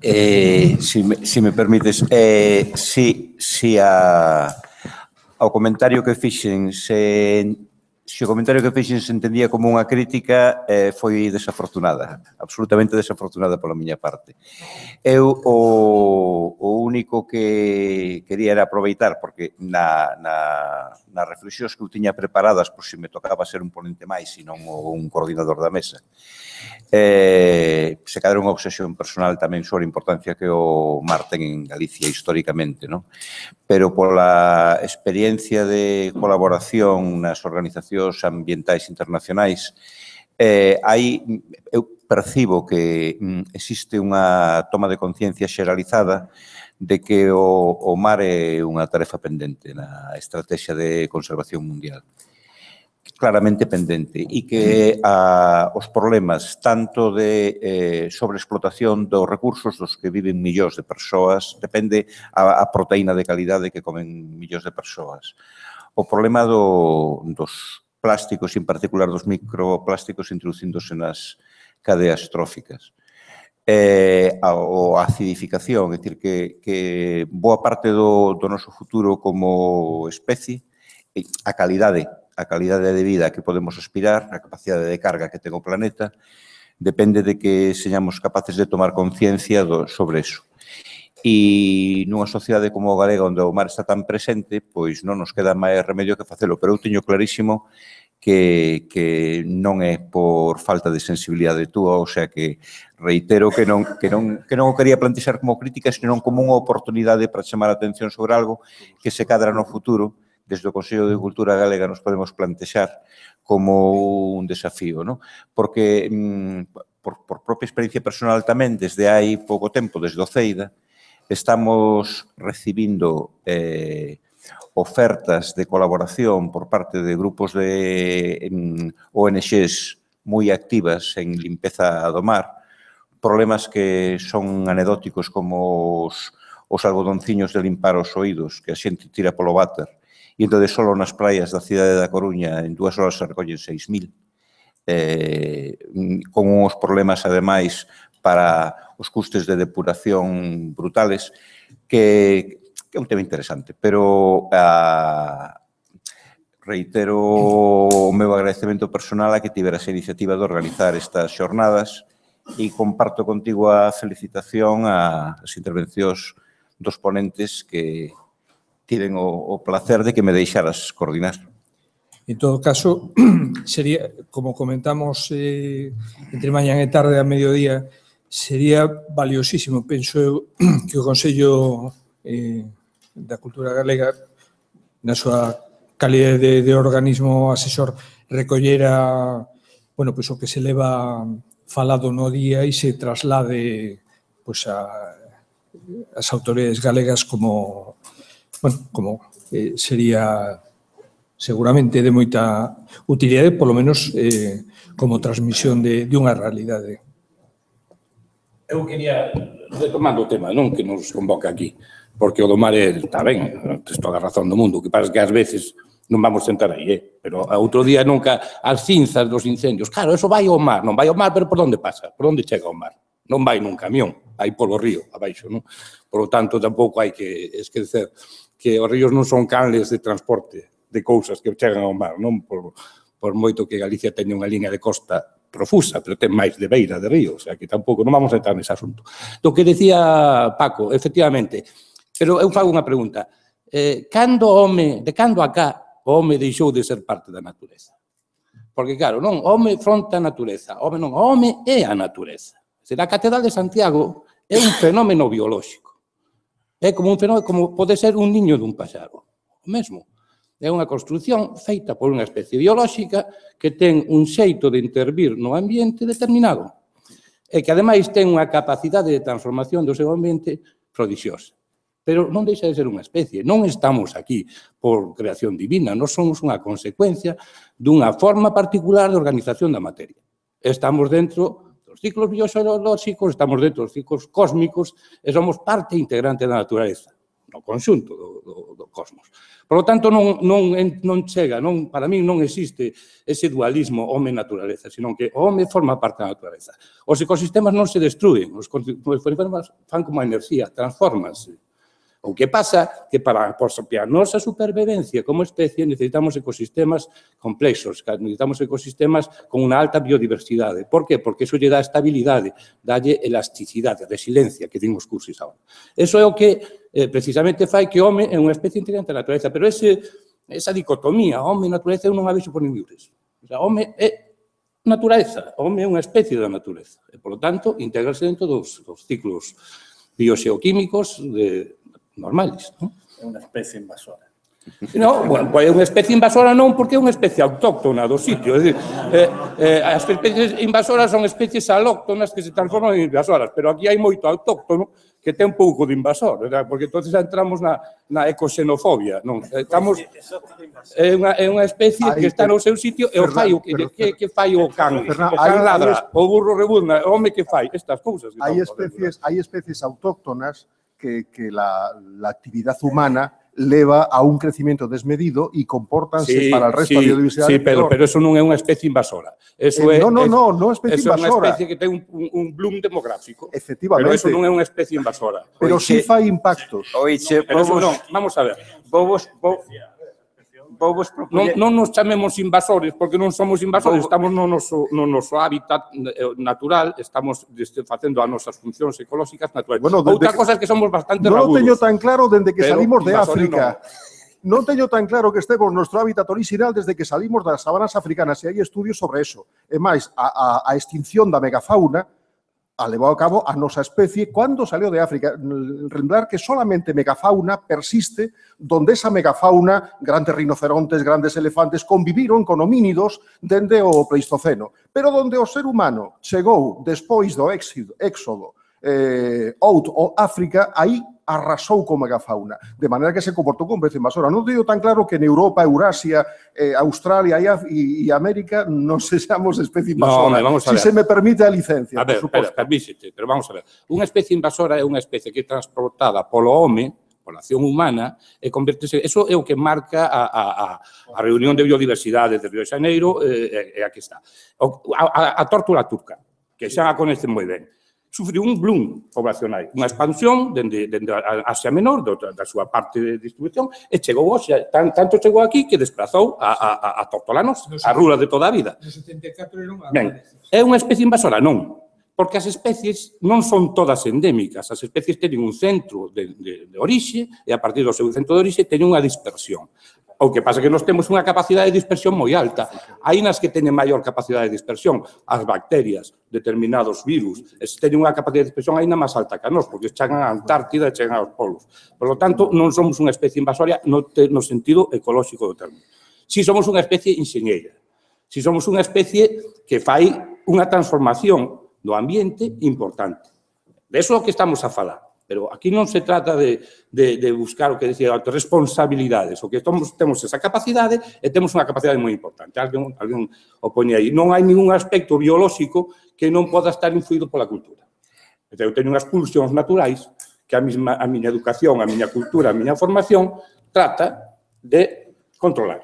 Si me permites, ao comentario que fixen, se o comentario que fixen se entendía como unha crítica, foi desafortunada, absolutamente desafortunada pola miña parte. Eu o único que quería era aproveitar, porque nas reflexións que eu tiña preparadas, por se me tocaba ser un ponente máis e non un coordinador da mesa, se cadra unha obsesión personal tamén sobre a importancia que o mar ten en Galicia históricamente, non? Pero pola experiencia de colaboración nas organizacións ambientais internacionais, eu percibo que existe unha toma de conciencia xeralizada de que o mar é unha tarefa pendente na estrategia de conservación mundial. Claramente pendente e que os problemas tanto de sobreexplotación dos recursos dos que viven millóns de persoas depende a proteína de calidade que comen millóns de persoas. O problema dos plásticos, en particular dos microplásticos introducíndose nas cadeas tróficas. A acidificación, é dicir, que boa parte do noso futuro como especie, a calidade de vida que podemos aspirar, a capacidade de carga que ten o planeta, depende de que señamos capaces de tomar conciencia sobre eso. E nunha sociedade como a galega, onde o mar está tan presente, pois non nos queda máis remedio que facelo, pero eu teño clarísimo que non é por falta de sensibilidade túa, o sea que reitero que non o quería plantexar como crítica, senón como unha oportunidade para chamar a atención sobre algo que se cadra no futuro, desde o Consello de Cultura Galega nos podemos plantexar como un desafío, non? Porque, por propia experiencia personal tamén, desde hai pouco tempo, desde o CEIDA, estamos recibindo ofertas de colaboración por parte de grupos de ONGs moi activas en limpeza do mar, problemas que son anecdóticos como os algodonciños de limpar os oídos, que a xente tira polo váter, e entón solo nas praias da cidade da Coruña en 2 horas se recollen 6.000, con uns problemas, ademais, para os custes de depuración brutales, que é un tema interesante, pero reitero o meu agradecemento personal a que tiveras a iniciativa de organizar estas xornadas e comparto contigo a felicitación ás intervencións dos ponentes que tiven o placer de que me deixaras coordinar. En todo caso, sería, como comentamos entre mañán e tarde a mediodía, sería valiosísimo, penso eu, que o Consello da Cultura Galega, na súa calidade de organismo asesor, recollera, bueno, pois o que se leva falado no día e se traslade pois as autoridades galegas como, bueno, como sería seguramente de moita utilidade, polo menos como transmisión de unha realidade. Eu quería, retomando o tema, non que nos convoca aquí, porque o do mar está ben, tens toda a razón do mundo, o que pasa é que ás veces non vamos sentar aí, pero outro día nunca, as cinzas dos incendios, claro, eso vai ao mar, non vai ao mar, pero por onde pasa? Por onde chega ao mar? Non vai nun camión, vai polo río, abaixo, non? Por lo tanto, tampouco hai que esquecer que os ríos non son canles de transporte de cousas que chegan ao mar, non? Por moito que Galicia teña unha línea de costa profusa, pero ten máis de beira de río, o sea que tampouco non vamos a entrar nese asunto. Do que decía Paco, efectivamente, pero eu fago unha pregunta. De cando acá, o home deixou de ser parte da natureza? Porque, claro, non, o home fronte a natureza, o home non, o home é a natureza. A Catedral de Santiago é un fenómeno biolóxico. É como un fenómeno, como pode ser un niño dun paxaro. O mesmo. É unha construción feita por unha especie biolóxica que ten un xeito de intervir no ambiente determinado e que, ademais, ten unha capacidade de transformación do seu ambiente prodixiosa. Pero non deixa de ser unha especie. Non estamos aquí por creación divina, non somos unha consecuencia dunha forma particular de organización da materia. Estamos dentro dos ciclos bioxeolóxicos, estamos dentro dos ciclos cósmicos e somos parte integrante da natureza, no conxunto do cosmos. Por lo tanto, non chega, para mí non existe ese dualismo home-naturaleza, sino que o home forma parte da naturaleza. Os ecosistemas non se destruen, os ecosistemas fan como a enerxía, transformanse. O que pasa que para a nosa supervivencia como especie necesitamos ecosistemas complexos, necesitamos ecosistemas con unha alta biodiversidade. Por qué? Porque iso lle dá estabilidade, dalle elasticidade, resiliencia, que din os cursos agora. Eso é o que precisamente fai que o home é unha especie integrante da natureza, pero esa dicotomía, home e natureza, eu non a vexo por ningures. O sea, home é natureza, o home é unha especie da natureza. E, por lo tanto, integrarse dentro dos ciclos bioxeoquímicos normales, non? É unha especie invasora. Non, bueno, é unha especie invasora non porque é unha especie autóctona do sitio. É dicir, as especies invasoras son especies alóctonas que se transforman en invasoras, pero aquí hai moito autóctono que ten un pouco de invasor, verdad? Porque entonces entramos na ecoxenofobia, non? Estamos é unha especie que está no seu sitio e o fai o que fai o can. O can ladra, o burro rebuzna, o home que fai estas cousas. Hai especies autóctonas que la actividad humana leva a un crecimiento desmedido y compórtanse para el resto da biodiversidade. Sí, pero eso non é unha especie invasora. Eso é especie invasora. Eso é unha especie que ten un bloom demográfico. Efectivamente. Pero eso non é unha especie invasora. Pero sí fai impactos. Vamos a ver. Non nos chamemos invasores, porque non somos invasores, estamos no noso hábitat natural, estamos facendo as nosas funcións ecolóxicas naturales. Outra cosa é que somos bastante rabudos. Non o teño tan claro dende que salimos de África. Non teño tan claro que estemos no noso hábitat original desde que salimos das sabanas africanas e hai estudios sobre eso. E máis, a extinción da megafauna ha levado a cabo a nosa especie cando salió de África. Lembrar que solamente megafauna persiste donde esa megafauna, grandes rinocerontes, grandes elefantes, conviviron con homínidos dende o Pleistoceno. Pero donde o ser humano chegou despois do éxodo out o África, aí arrasou con megafauna, de maneira que se comportou como especie invasora. Non digo tan claro que en Europa, Eurasia, Australia e América non sexamos especie invasora. Si se me permite a licencia, por suposto. Permítete, pero vamos a ver. Unha especie invasora é unha especie que é transportada polo home, pola acción humana, e convertese... Eso é o que marca a reunión de biodiversidade de Río de Xaneiro, e aquí está. A tórtola turca, que xa a conhecen moi ben, sufriu un bloom poblacional, unha expansión dende a Asia Menor, da súa parte de distribución, e chegou hoxe, tanto chegou aquí que desplazou a tórtola nosa, a rula de toda a vida. No 74 era unha... Ben, é unha especie invasora? Non. porque as especies non son todas endémicas, as especies teñen un centro de orixe e a partir do seu centro de orixe teñen unha dispersión. O que pasa é que nós temos unha capacidade de dispersión moi alta. Hai nas que teñen maior capacidade de dispersión. As bacterias, determinados virus, teñen unha capacidade de dispersión aínda máis alta que a nós, porque chegan a Antártida e chegan aos polos. Por lo tanto, non somos unha especie invasoria no sentido ecolóxico do termo. Si somos unha especie enxeñeira. Si somos unha especie que fai unha transformación do ambiente importante. De eso é o que estamos a falar. Pero aquí non se trata de buscar o que decía responsabilidades. O que temos esa capacidade e temos unha capacidade moi importante. Alguén o pone aí. Non hai ningún aspecto biolóxico que non poda estar influído pola cultura. Eu teño unhas pulsións naturais que a miña educación, a miña cultura, a miña formación trata de controlar.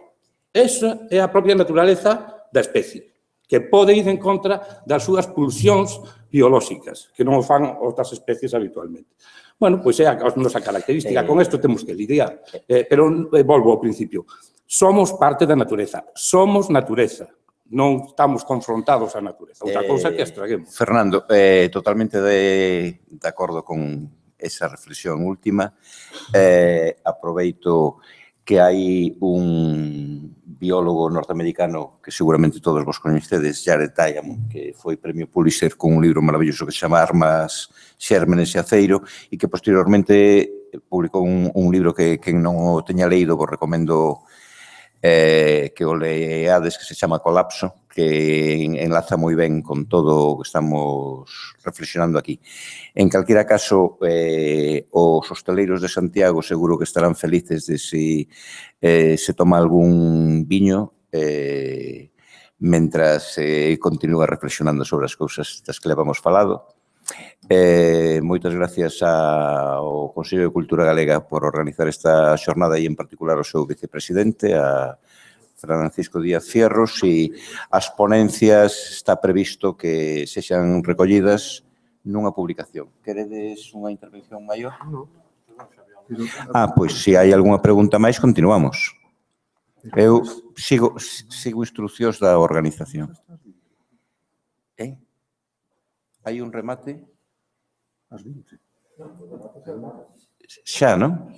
Esa é a propia naturaleza da especie, que pode ir en contra das súas pulsións biolóxicas, que non o fan outras especies habitualmente. Bueno, pois é a nosa característica. Con isto temos que lidiar. Pero volvo ao principio. Somos parte da natureza. Somos natureza. Non estamos confrontados á natureza. Outra cousa que estraguemos. Fernando, totalmente de acordo con esa reflexión última. Aproveito que hai un biólogo norteamericano que seguramente todos vos coñecedes, Jared Diamond, que foi premio Pulitzer con un libro maravilloso que se chama Armas, Xérmenes e Aceiro e que posteriormente publicou un libro que quen non o teña leído vos recomendo que o leades, que se chama Colapso, que enlaza moi ben con todo o que estamos reflexionando aquí. En calquera caso, os hosteleiros de Santiago seguro que estarán felices de si se toma algún viño mentras continúa reflexionando sobre as cousas das que levamos falado. Moitas gracias ao Consello de Cultura Galega por organizar esta xornada e en particular ao seu vicepresidente, a Francisco Díaz Fierros, e as ponencias está previsto que sexan recollidas nunha publicación. Queredes unha intervención maior? Pois se hai algunha pregunta máis, continuamos. Eu sigo instruccións da organización. Hai un remate? As 20. Xa, non?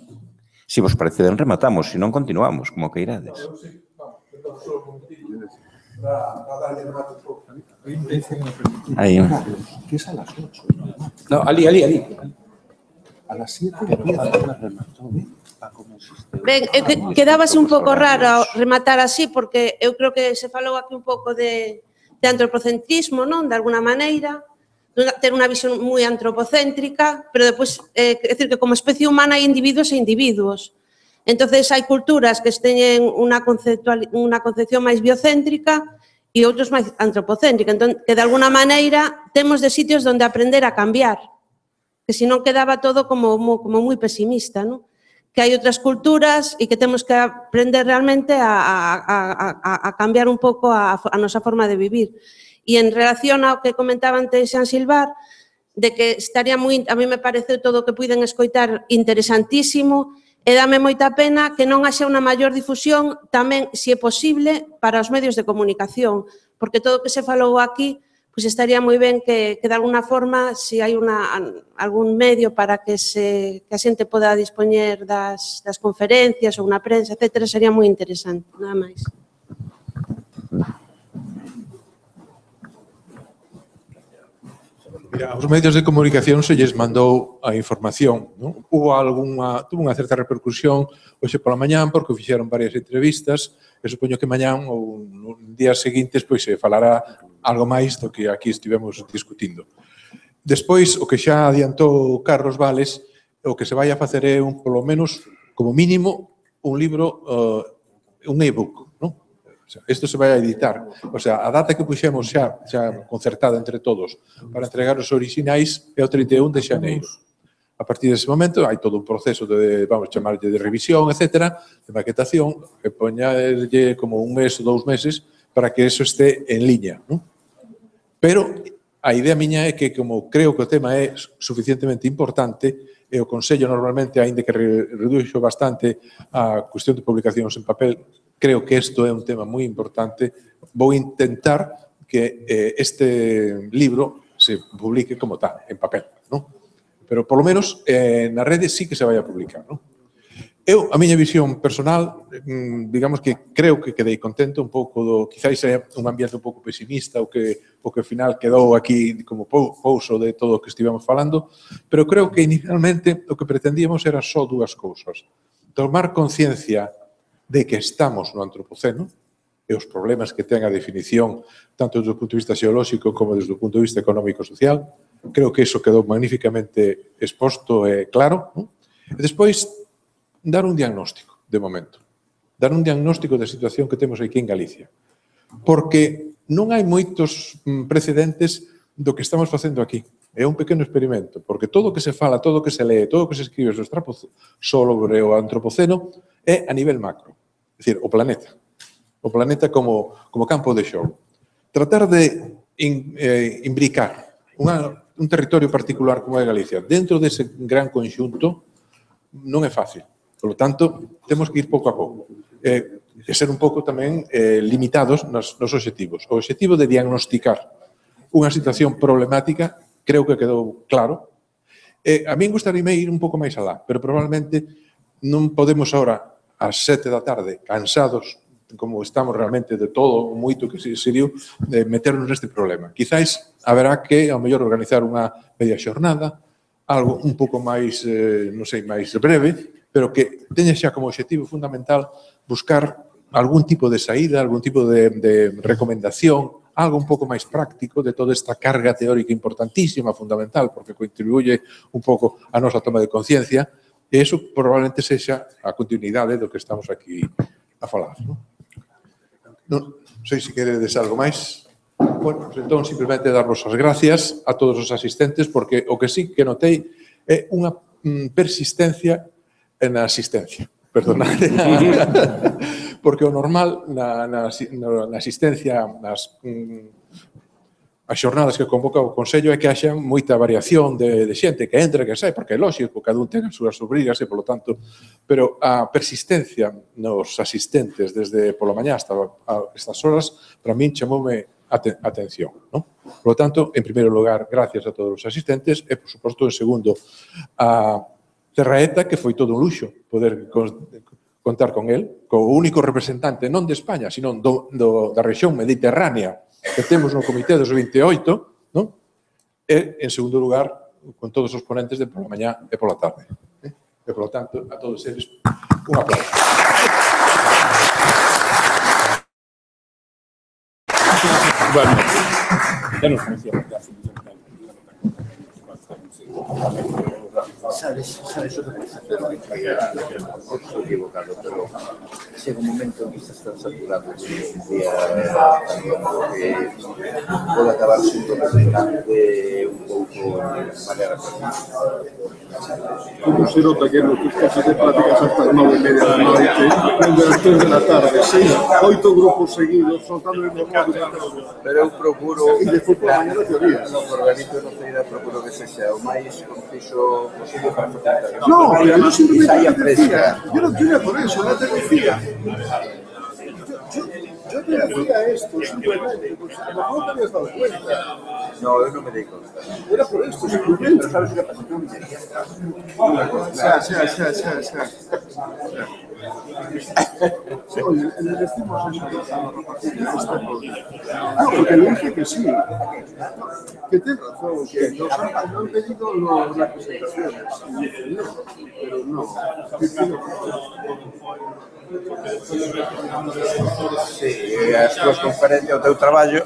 Se vos parece ben, rematamos, se non continuamos, como que irades. Aí. Que es a las 8. No, ali. A las 7 empieza. Ben, quedábase un pouco raro rematar así, porque eu creo que se falou aquí un pouco de antropocentrismo, non? De alguna maneira, ter unha visión moi antropocéntrica, pero depois, é dicir que como especie humana hai individuos e individuos. Entonces, hai culturas que teñen unha concepción máis biocéntrica e outros máis antropocéntrica. Entón, que de alguna maneira temos de sitios onde aprender a cambiar, que senón quedaba todo como moi pesimista, non? Que hai outras culturas e que temos que aprender realmente a cambiar un pouco a nosa forma de vivir. E en relación ao que comentaba antes Xan Silvar, de que estaría moi, a mí me pareceu todo o que puiden escoitar interesantísimo e dame moita pena que non haxa unha maior difusión tamén, se é posible, para os medios de comunicación, porque todo o que se falou aquí, pois estaría moi ben que de alguna forma, se hai algún medio para que a xente poda dispoñer das conferencias ou unha prensa, etc., sería moi interesante, nada máis. Mira, aos medios de comunicación se lles mandou a información, non? Tuvo unha certa repercusión hoxe pola mañán porque fixeron varias entrevistas e supoño que mañán ou nos días seguintes pois se falará algo máis do que aquí estivemos discutindo. Despois, o que xa adiantou Carlos Vales, o que se vai a facer é polo menos, como mínimo, un libro, un e-book, non? Isto se vai a editar. O sea, a data que puxemos xa concertada entre todos para entregar os orixinais é o 31 de xaneiro. A partir dese momento hai todo un proceso de, vamos chamarlle, de revisión, etc., de maquetación, que poñalle como un mes ou 2 meses para que eso este en liña. Non? Pero a idea miña é que, como creo que o tema é suficientemente importante, e o Consello normalmente, aínda que reduxo bastante a cuestión de publicacións en papel, creo que isto é un tema moi importante. Vou intentar que este libro se publique como tal, en papel, non? Pero, polo menos, na rede sí que se vai a publicar, non? Eu, a miña visión personal, digamos que creo que quedei contento un pouco do, quizáis é un ambiente un pouco pesimista o que ao final quedou aquí como pouso de todo o que estivemos falando, pero creo que inicialmente o que pretendíamos era só dúas cousas. Tomar conciencia de que estamos no antropoceno e os problemas que ten a definición tanto desde o punto de vista xeolóxico como desde o punto de vista económico-social. Creo que iso quedou magníficamente exposto e claro, non? E despois, dar un diagnóstico, de momento. Dar un diagnóstico da situación que temos aquí en Galicia. Porque non hai moitos precedentes do que estamos facendo aquí. É un pequeno experimento, porque todo o que se fala, todo o que se lee, todo o que se escribe sobre o antropoceno é a nivel macro. É dicir, o planeta. O planeta como campo de xogo. Tratar de imbricar un territorio particular como é Galicia dentro dese gran conxunto non é fácil. Por lo tanto, temos que ir pouco a pouco. E ser un pouco tamén limitados nos obxectivos. O obxectivo de diagnosticar unha situación problemática creo que quedou claro. A mí gustaríame ir un pouco máis alá, pero probablemente non podemos ahora, ás 7 da tarde, cansados, como estamos realmente de todo o moito que se diu, de meternos neste problema. Quizáis haberá que, ao mellor, organizar unha media xornada, algo un pouco máis, non sei, máis breve, pero que teña xa como obxectivo fundamental buscar algún tipo de saída, algún tipo de recomendación, algo un pouco máis práctico de toda esta carga teórica importantísima, fundamental, porque contribuye un pouco a nosa toma de conciencia, e iso probablemente sexa a continuidade do que estamos aquí a falar. Non sei se queredes algo máis. Bueno, entón, simplemente darvos as gracias a todos os asistentes, porque o que sí que notei é unha persistencia na asistencia, perdonade, porque o normal na asistencia nas xornadas que convoca o Consello é que haxa moita variación de xente que entra e que sai, porque é lógico, cada un ten as súas obrigas e, polo tanto, pero a persistencia nos asistentes desde pola mañá hasta estas horas, para min chamoume atención, non? Por lo tanto, en primeiro lugar, gracias a todos os asistentes e, por suposto, en segundo, a Terraeta, que foi todo un luxo poder contar con él, co único representante non de España, sino da rexión mediterránea que temos no Comité dos 28, non? E, en segundo lugar, con todos os ponentes de pola mañá e pola tarde. E, por lo tanto, a todos eles, un aplauso. Bueno, ya nos conocíamos. Sabes otra cosa, pero estoy equivocado, pero llega un momento en que estás tan saturado que puede acabar siendo representante un pouco de manera personal. Como se nota que no tus clases de prácticas hasta las 9:30 da noite, desde las 3 de la tarde, 8 grupos seguidos, soltando el mercado. Pero eu procuro... E despois por la mañana teoría. No, por organizo no feira, procuro que sexa o máis conciso posible para facilitar. No, yo simplemente decía, yo no tenía por eso, no te decía. Yo te decía esto, simplemente, pues a lo mejor te habías dado cuenta. No, eu non me dei conta. Era por esto, simplemente. Pero sabes o que pasa? Non me dei Oye, le decimos eso a la repartida. No, porque le dije que sí. Que tienes razón, que nos han pedido las presentaciones. Pero no. Sí, as túas conferencias, o teu traballo